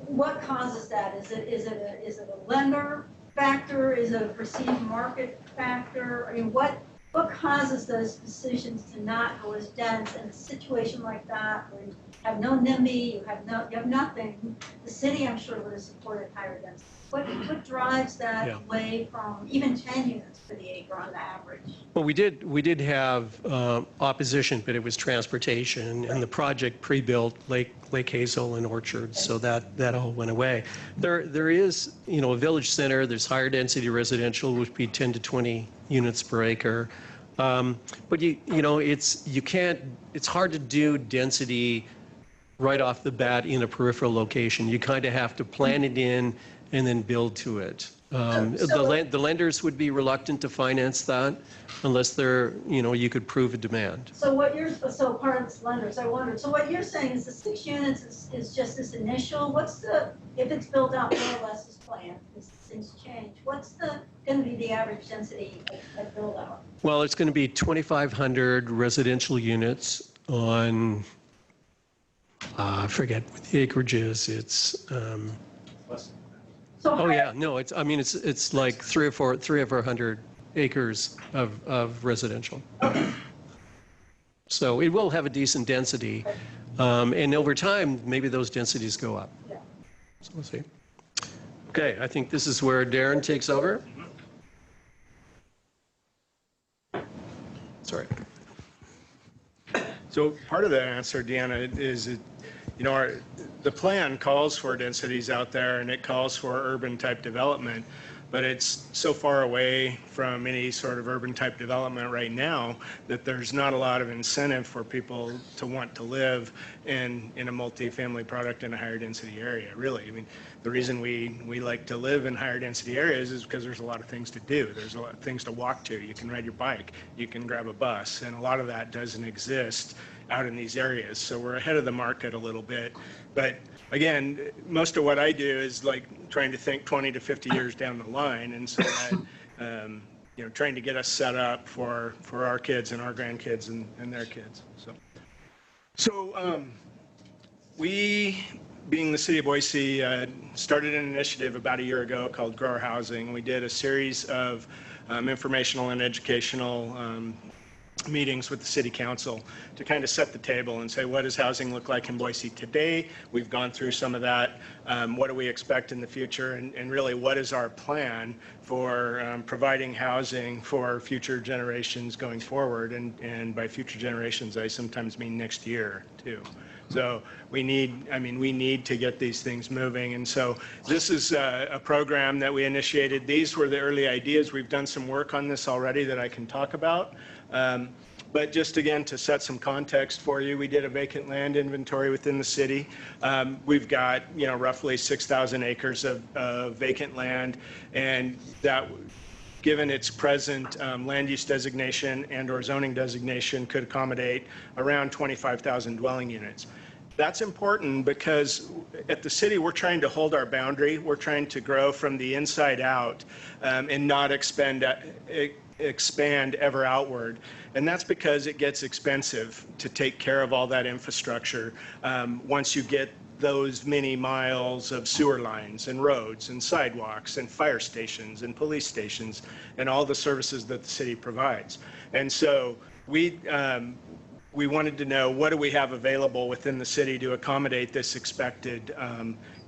what causes that? Is it a lender factor? Is it a perceived market factor? I mean, what causes those decisions to not go as dense in a situation like that, where you have no NIMBY, you have nothing? The city, I'm sure, would have supported higher density. What drives that away from even 10 units per the acre on the average? Well, we did have opposition, but it was transportation, and the project pre-built Lake Hazel and Orchards, so that all went away. There is, a village center. There's higher density residential, which would be 10 to 20 units per acre. But it's hard to do density right off the bat in a peripheral location. You kind of have to plan it in and then build to it. The lenders would be reluctant to finance that unless you could prove a demand. So part of this lenders, I wondered, so what you're saying is the 6 units is just this initial, if it's built out more or less as planned, as things change, what's going to be the average density at build out? Well, it's going to be 2,500 residential units on, I forget what the acreage is. It's, it's like 300 or 400 acres of residential. Okay. So it will have a decent density, and over time, maybe those densities go up. Yeah. So we'll see. Okay, I think this is where Daren takes over. Sorry. So part of the answer, Deanna, is the plan calls for densities out there, and it calls for urban type development. but it's so far away from any sort of urban type development right now that there's not a lot of incentive for people to want to live in a multifamily product in a higher density area, really. I mean, the reason we like to live in higher density areas is because there's a lot of things to do. There's a lot of things to walk to. You can ride your bike, you can grab a bus, and a lot of that doesn't exist out in these areas. So we're ahead of the market a little bit. But again, most of what I do is like trying to think 20 to 50 years down the line. And so that, you know, trying to get us set up for our kids and our grandkids and their kids. So we, being the city of Boise, started an initiative about a year ago called Grower Housing. We did a series of informational and educational meetings with the city council to kind of set the table and say, what does housing look like in Boise today? We've gone through some of that. What do we expect in the future? And really, what is our plan for providing housing for future generations going forward? And by future generations, I sometimes mean next year too. So we need to get these things moving. And so this is a program that we initiated. These were the early ideas. We've done some work on this already that I can talk about. But just again, to set some context for you, we did a vacant land inventory within the city. We've got, you know, roughly 6,000 acres of vacant land, and that, given its present land use designation and or zoning designation, could accommodate around 25,000 dwelling units. That's important because at the city, we're trying to hold our boundary. We're trying to grow from the inside out and not expand ever outward. And that's because it gets expensive to take care of all that infrastructure once you get those many miles of sewer lines and roads and sidewalks and fire stations and police stations and all the services that the city provides. And so we wanted to know, what do we have available within the city to accommodate this expected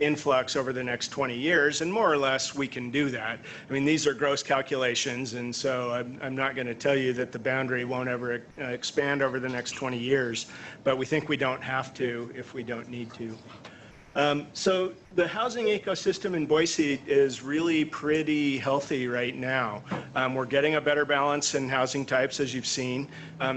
influx over the next 20 years, and more or less we can do that. I mean, these are gross calculations, and so I'm not going to tell you that the boundary won't ever expand over the next 20 years, but we think we don't have to if we don't need to. So the housing ecosystem in Boise is really pretty healthy right now. We're getting a better balance in housing types, as you've seen.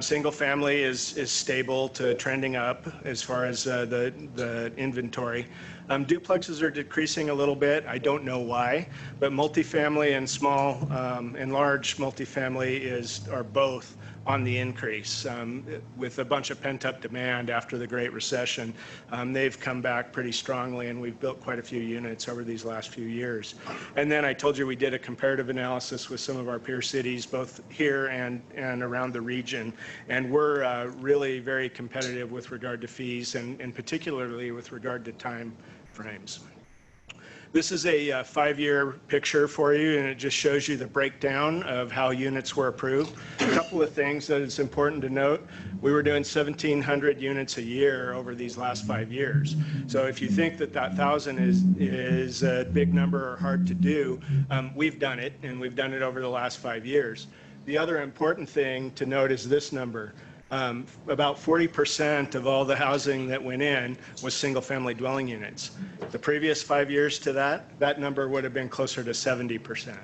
Single family is stable to trending up as far as the inventory. Duplexes are decreasing a little bit. I don't know why, but multifamily and small and large multifamily are both on the increase. With a bunch of pent-up demand after the Great Recession, they've come back pretty strongly, and we've built quite a few units over these last few years. And then I told you we did a comparative analysis with some of our peer cities, both here and around the region, and we're really very competitive with regard to fees and particularly with regard to time frames. This is a 5-year picture for you, and it just shows you the breakdown of how units were approved. A couple of things that it's important to note: we were doing 1,700 units a year over these last 5 years. So if you think that 1,000 is a big number or hard to do, we've done it, and we've done it over the last 5 years. The other important thing to note is this number. About 40% of all the housing that went in was single-family dwelling units. The previous 5 years to that number would have been closer to 70%.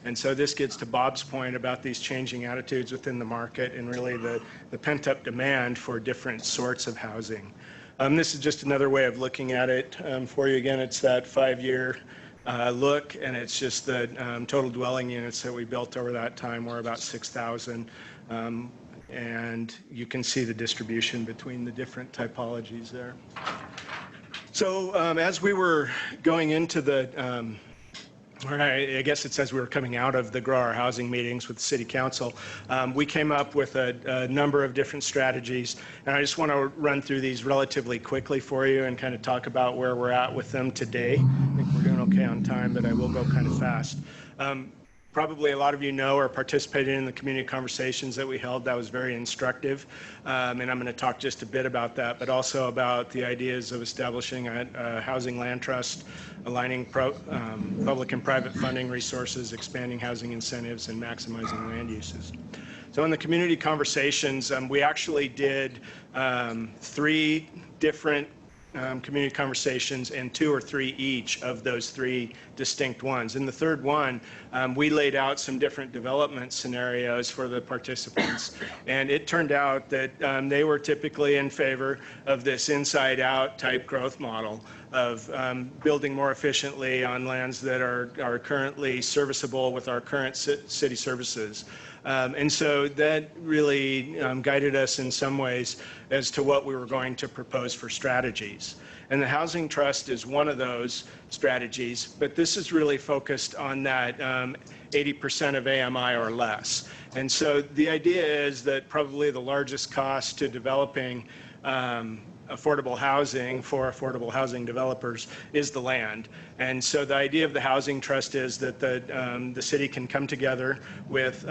And so this gets to Bob's point about these changing attitudes within the market and really the pent-up demand for different sorts of housing. This is just another way of looking at it for you. Again, it's that 5-year look, and it's just the total dwelling units that we built over that time were about 6,000. And you can see the distribution between the different typologies there. So as we were going into or I guess it says we were coming out of the grower housing meetings with the city council, we came up with a number of different strategies, and I just want to run through these relatively quickly for you and kind of talk about where we're at with them today. I think we're doing okay on time, but I will go kind of fast. Probably a lot of you know or participated in the community conversations that we held. That was very instructive, and I'm going to talk just a bit about that, but also about the ideas of establishing a housing land trust, aligning public and private funding resources, expanding housing incentives, and maximizing land uses. So in the community conversations, we actually did 3 different community conversations and 2 or 3 each of those 3 distinct ones. In the third one, we laid out some different development scenarios for the participants, and it turned out that they were typically in favor of this inside-out type growth model of building more efficiently on lands that are currently serviceable with our current city services. And so that really guided us in some ways as to what we were going to propose for strategies. And the Housing Trust is one of those strategies, but this is really focused on that 80% of AMI or less. And so the idea is that probably the largest cost to developing affordable housing for affordable housing developers is the land. And so the idea of the Housing Trust is that the city can come together with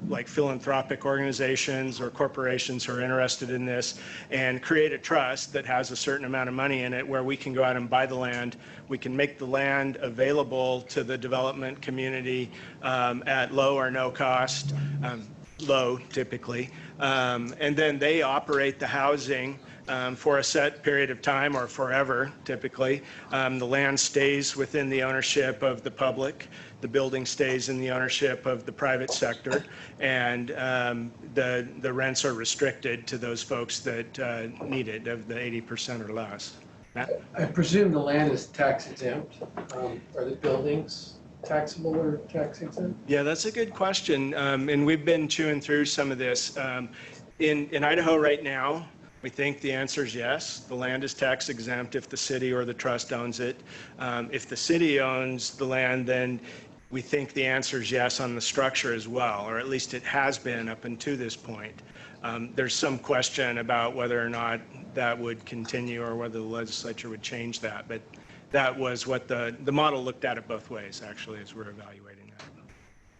like philanthropic organizations or corporations who are interested in this and create a trust that has a certain amount of money in it where we can go out and buy the land. We can make the land available to the development community at low or no cost, low typically, and then they operate the housing for a set period of time or forever, typically. The land stays within the ownership of the public. The building stays in the ownership of the private sector, and the rents are restricted to those folks that need it, of the 80% or less. Matt? I presume the land is tax exempt. Are the buildings taxable or tax exempt? Yeah, that's a good question, and we've been chewing through some of this. In Idaho right now, we think the answer is yes. The land is tax exempt if the city or the trust owns it. If the city owns the land, then we think the answer is yes on the structure as well, or at least it has been up until this point. There's some question about whether or not that would continue or whether the legislature would change that, but that was what the model looked at it both ways, actually, as we're evaluating that.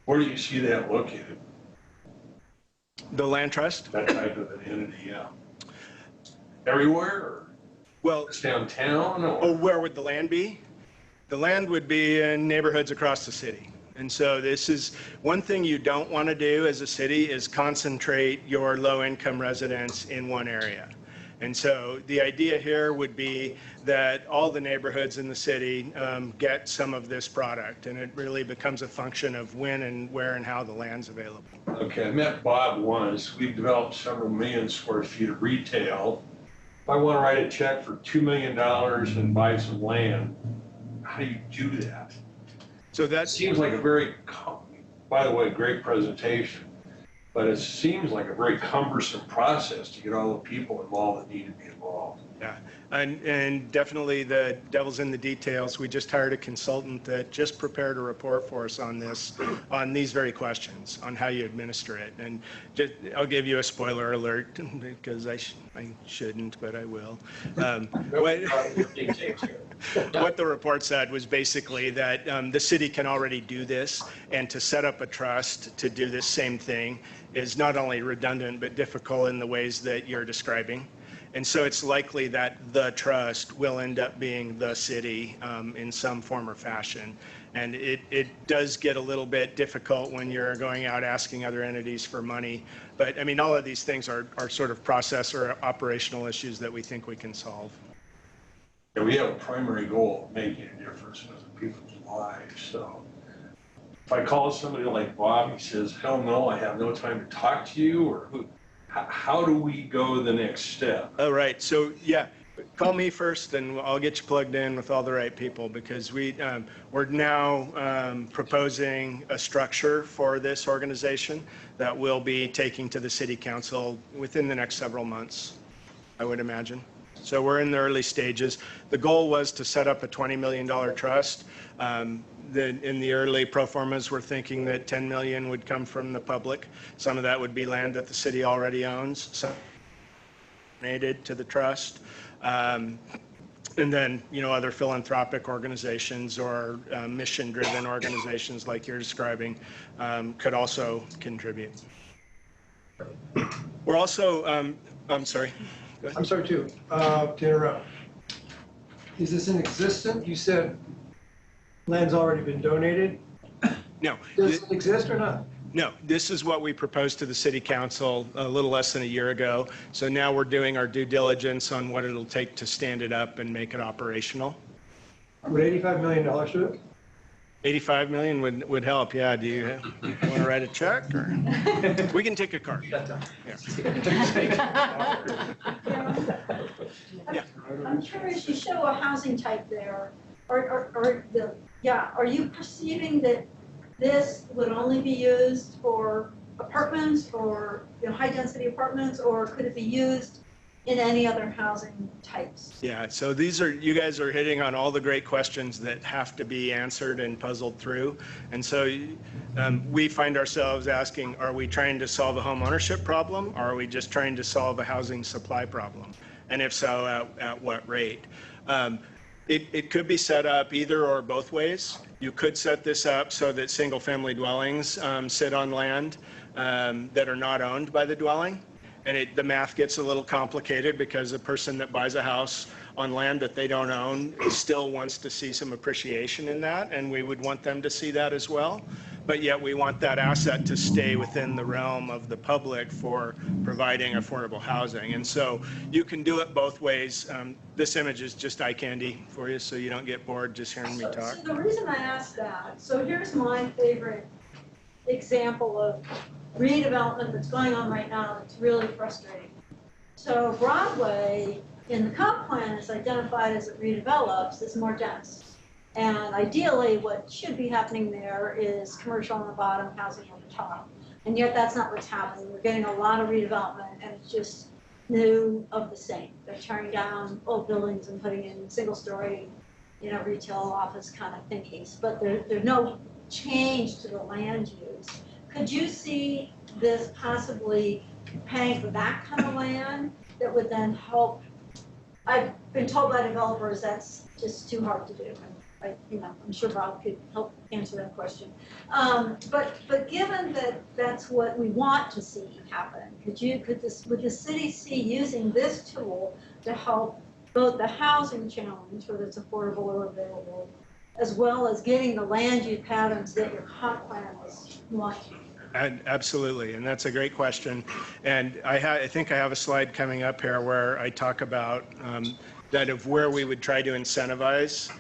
Where do you see that located? The land trust? That type of an entity, yeah. Everywhere, or well, it's downtown? Or? Oh, where would the land be? The land would be in neighborhoods across the city. And so this is one thing you don't want to do as a city is concentrate your low-income residents in one area. And so the idea here would be that all the neighborhoods in the city get some of this product, and it really becomes a function of when and where and how the land's available. Okay, I met Bob once. We've developed several million square feet of retail. If I want to write a check for $2 million and buy some land, how do you do that? So that seems like a very, by the way, great presentation, but it seems like a very cumbersome process to get all the people involved that need to be involved. Yeah, and definitely the devil's in the details. We just hired a consultant that just prepared a report for us on this, on these very questions, on how you administer it. And just, I'll give you a spoiler alert because I shouldn't, but I will. What the report said was basically that the city can already do this, and to set up a trust to do this same thing is not only redundant but difficult in the ways that you're describing. And so it's likely that the trust will end up being the city in some form or fashion. And it does get a little bit difficult when you're going out asking other entities for money. But I mean, all of these things are sort of process or operational issues that we think we can solve. Yeah, we have a primary goal of making a difference in people's lives. So if I call somebody like Bob, he says, hell no, I have no time to talk to you, or who? How do we go the next step? All right. So, yeah, call me first and I'll get you plugged in with all the right people, because we're now proposing a structure for this organization that we'll be taking to the city council within the next several months, I would imagine. So we're in the early stages. The goal was to set up a $20 million trust. In the early proformas, we're thinking that $10 million would come from the public. Some of that would be land that the city already owns, some donated to the trust. And then, you know, other philanthropic organizations or mission-driven organizations like you're describing could also contribute. We're also, I'm sorry. I'm sorry too, to interrupt. Is this in existence? You said land's already been donated. No. Does it exist or not? No, this is what we proposed to the city council a little less than a year ago. So now we're doing our due diligence on what it'll take to stand it up and make it operational. Would $85 million do it? 85 million would help, yeah. Do you want to write a check, or we can take a card? Yeah. I'm curious, you show a housing type there, are you perceiving that this would only be used for apartments or, high-density apartments, or could it be used in any other housing types? Yeah, so you guys are hitting on all the great questions that have to be answered and puzzled through. And so we find ourselves asking, are we trying to solve a home ownership problem, or are we just trying to solve a housing supply problem? And if so, at what rate? It could be set up either or both ways. You could set this up so that single-family dwellings sit on land that are not owned by the dwelling. And the math gets a little complicated because a person that buys a house on land that they don't own still wants to see some appreciation in that, and we would want them to see that as well. But yet we want that asset to stay within the realm of the public for providing affordable housing. And so you can do it both ways. This image is just eye candy for you, so you don't get bored just hearing me talk. So the reason I asked that, so here's my favorite example of redevelopment that's going on right now that's really frustrating. So Broadway in the comp plan is identified as it redevelops is more dense. And ideally what should be happening there is commercial on the bottom, housing on the top. And yet that's not what's happening. We're getting a lot of redevelopment and it's just new of the same. They're tearing down old buildings and putting in single story, retail office kind of thingies. But there's no change to the land use. Could you see this possibly paying for that kind of land that would then help? I've been told by developers that's just too hard to do. I'm sure Bob could help answer that question. But given that that's what we want to see happen, would the city see using this tool to help both the housing challenge, whether it's affordable or available, as well as getting the land use patterns that your comp plan was wanting? Absolutely, and that's a great question. And I think I have a slide coming up here where I talk about that of where we would try to incentivize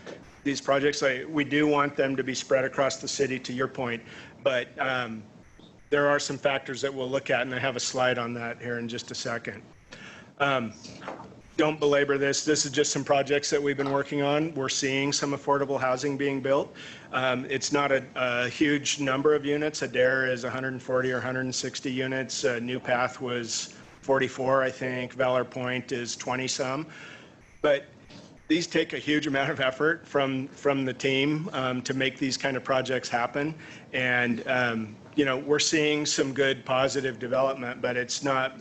these projects. We do want them to be spread across the city, to your point, but there are some factors that we'll look at, and I have a slide on that here in just a second. Don't belabor this. This is just some projects that we've been working on. We're seeing some affordable housing being built. It's not a huge number of units. Adair is 140 or 160 units. New Path was 44, I think. Valor Point is 20-some. But these take a huge amount of effort from the team to make these kind of projects happen. And we're seeing some good positive development, but it's not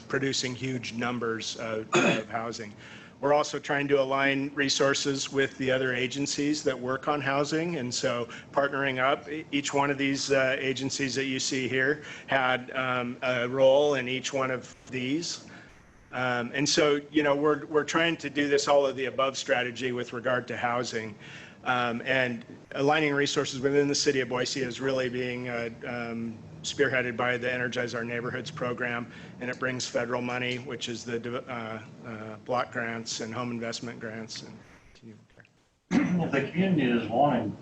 producing huge numbers of housing. We're also trying to align resources with the other agencies that work on housing, and so partnering up. Each one of these agencies that you see here had a role in each one of these. And so, we're trying to do this all of the above strategy with regard to housing. And aligning resources within the city of Boise is really being spearheaded by the Energize Our Neighborhoods program, and it brings federal money, which is the block grants and home investment grants. If the community is wanting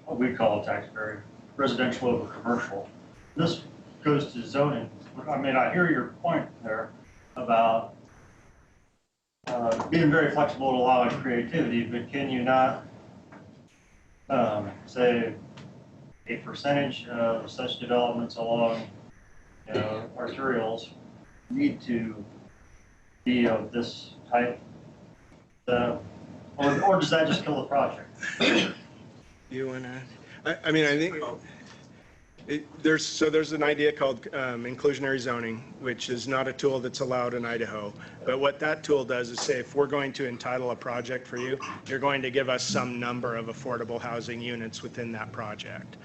what we call taxpayer residential over commercial, this goes to zoning. I hear your point there about being very flexible to allowing creativity, but can you not say a percentage of such developments along arterials need to be of this type, or does that just kill the project? You want to? I think there's an idea called inclusionary zoning, which is not a tool that's allowed in Idaho. But what that tool does is say, if we're going to entitle a project for you, you're going to give us some number of affordable housing units within that project,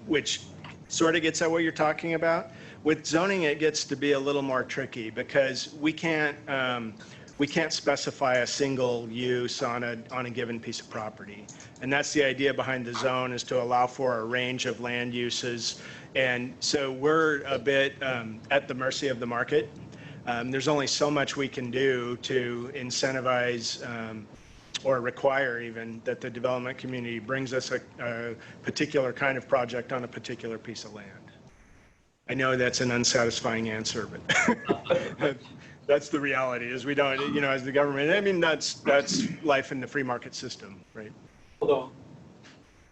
which sort of gets at what you're talking about. With zoning, it gets to be a little more tricky because we can't we can't specify a single use on a given piece of property. And that's the idea behind the zone, is to allow for a range of land uses. And so we're a bit at the mercy of the market. There's only so much we can do to incentivize or require even that the development community brings us a particular kind of project on a particular piece of land. I know that's an unsatisfying answer, but that's the reality, is we don't, as the government, I mean, that's life in the free market system, right? Although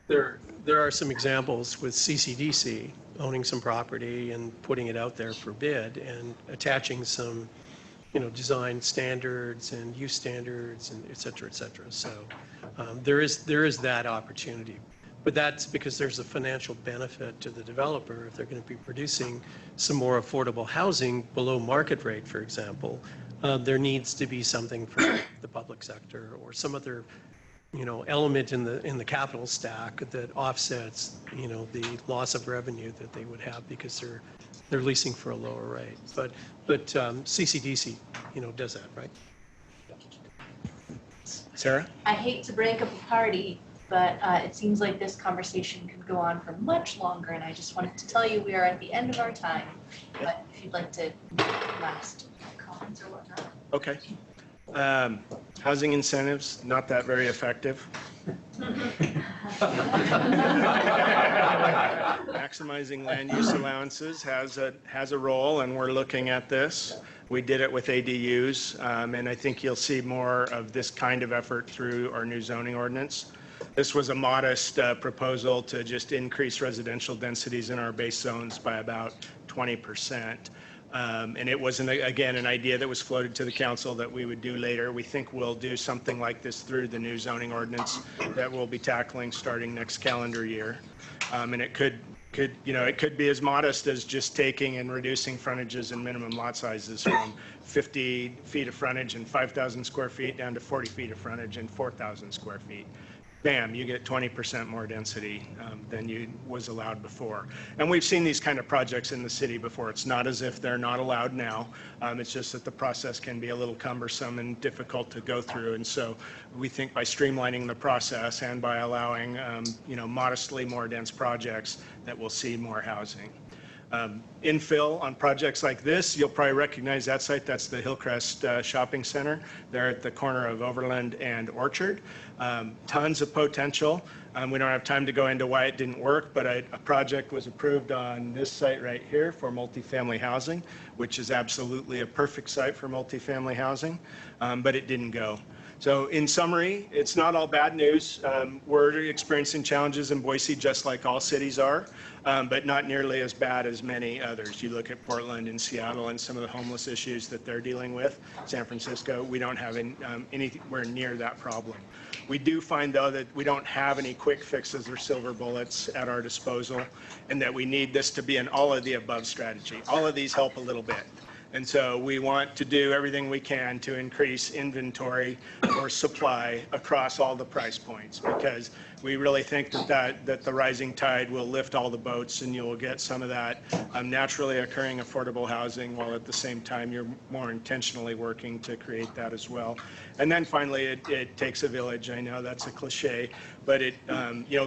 there are some examples with CCDC owning some property and putting it out there for bid and attaching some, design standards and use standards and et cetera, et cetera. So there is that opportunity. But that's because there's a financial benefit to the developer if they're going to be producing some more affordable housing below market rate, for example. There needs to be something for the public sector or some other, element in the capital stack that offsets, the loss of revenue that they would have because they're leasing for a lower rate. But CCDC, does that, right? Sarah? I hate to break up a party, but it seems like this conversation could go on for much longer, and I just wanted to tell you we are at the end of our time. But if you'd like to last comments or whatnot. Okay. Housing incentives, not that very effective. Maximizing land use allowances has a role, and we're looking at this. We did it with ADUs, and I think you'll see more of this kind of effort through our new zoning ordinance. This was a modest proposal to just increase residential densities in our base zones by about 20%. And it was, again, an idea that was floated to the council that we would do later. We think we'll do something like this through the new zoning ordinance that we'll be tackling starting next calendar year. And it could be as modest as just taking and reducing frontages and minimum lot sizes from 50 feet of frontage and 5,000 square feet down to 40 feet of frontage and 4,000 square feet. Bam, you get 20% more density than was allowed before. And we've seen these kind of projects in the city before. It's not as if they're not allowed now. It's just that the process can be a little cumbersome and difficult to go through. And so we think by streamlining the process and by allowing, modestly more dense projects, that we'll see more housing. Infill on projects like this, you'll probably recognize that site. That's the Hillcrest Shopping Center. They're at the corner of Overland and Orchard. Tons of potential. We don't have time to go into why it didn't work, but a project was approved on this site right here for multifamily housing, which is absolutely a perfect site for multifamily housing, but it didn't go. So in summary, it's not all bad news. We're experiencing challenges in Boise just like all cities are, but not nearly as bad as many others. You look at Portland and Seattle and some of the homeless issues that they're dealing with. San Francisco, we don't have anywhere near that problem. We do find, though, that we don't have any quick fixes or silver bullets at our disposal, and that we need this to be an all-of-the-above strategy. All of these help a little bit. And so we want to do everything we can to increase inventory or supply across all the price points, because we really think that the rising tide will lift all the boats, and you'll get some of that naturally occurring affordable housing, while at the same time you're more intentionally working to create that as well. And then finally, it takes a village. I know that's a cliche, but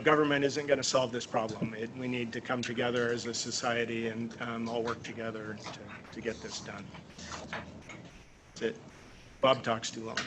government isn't going to solve this problem. We need to come together as a society and all work together to get this done. That's it. Bob talks too long.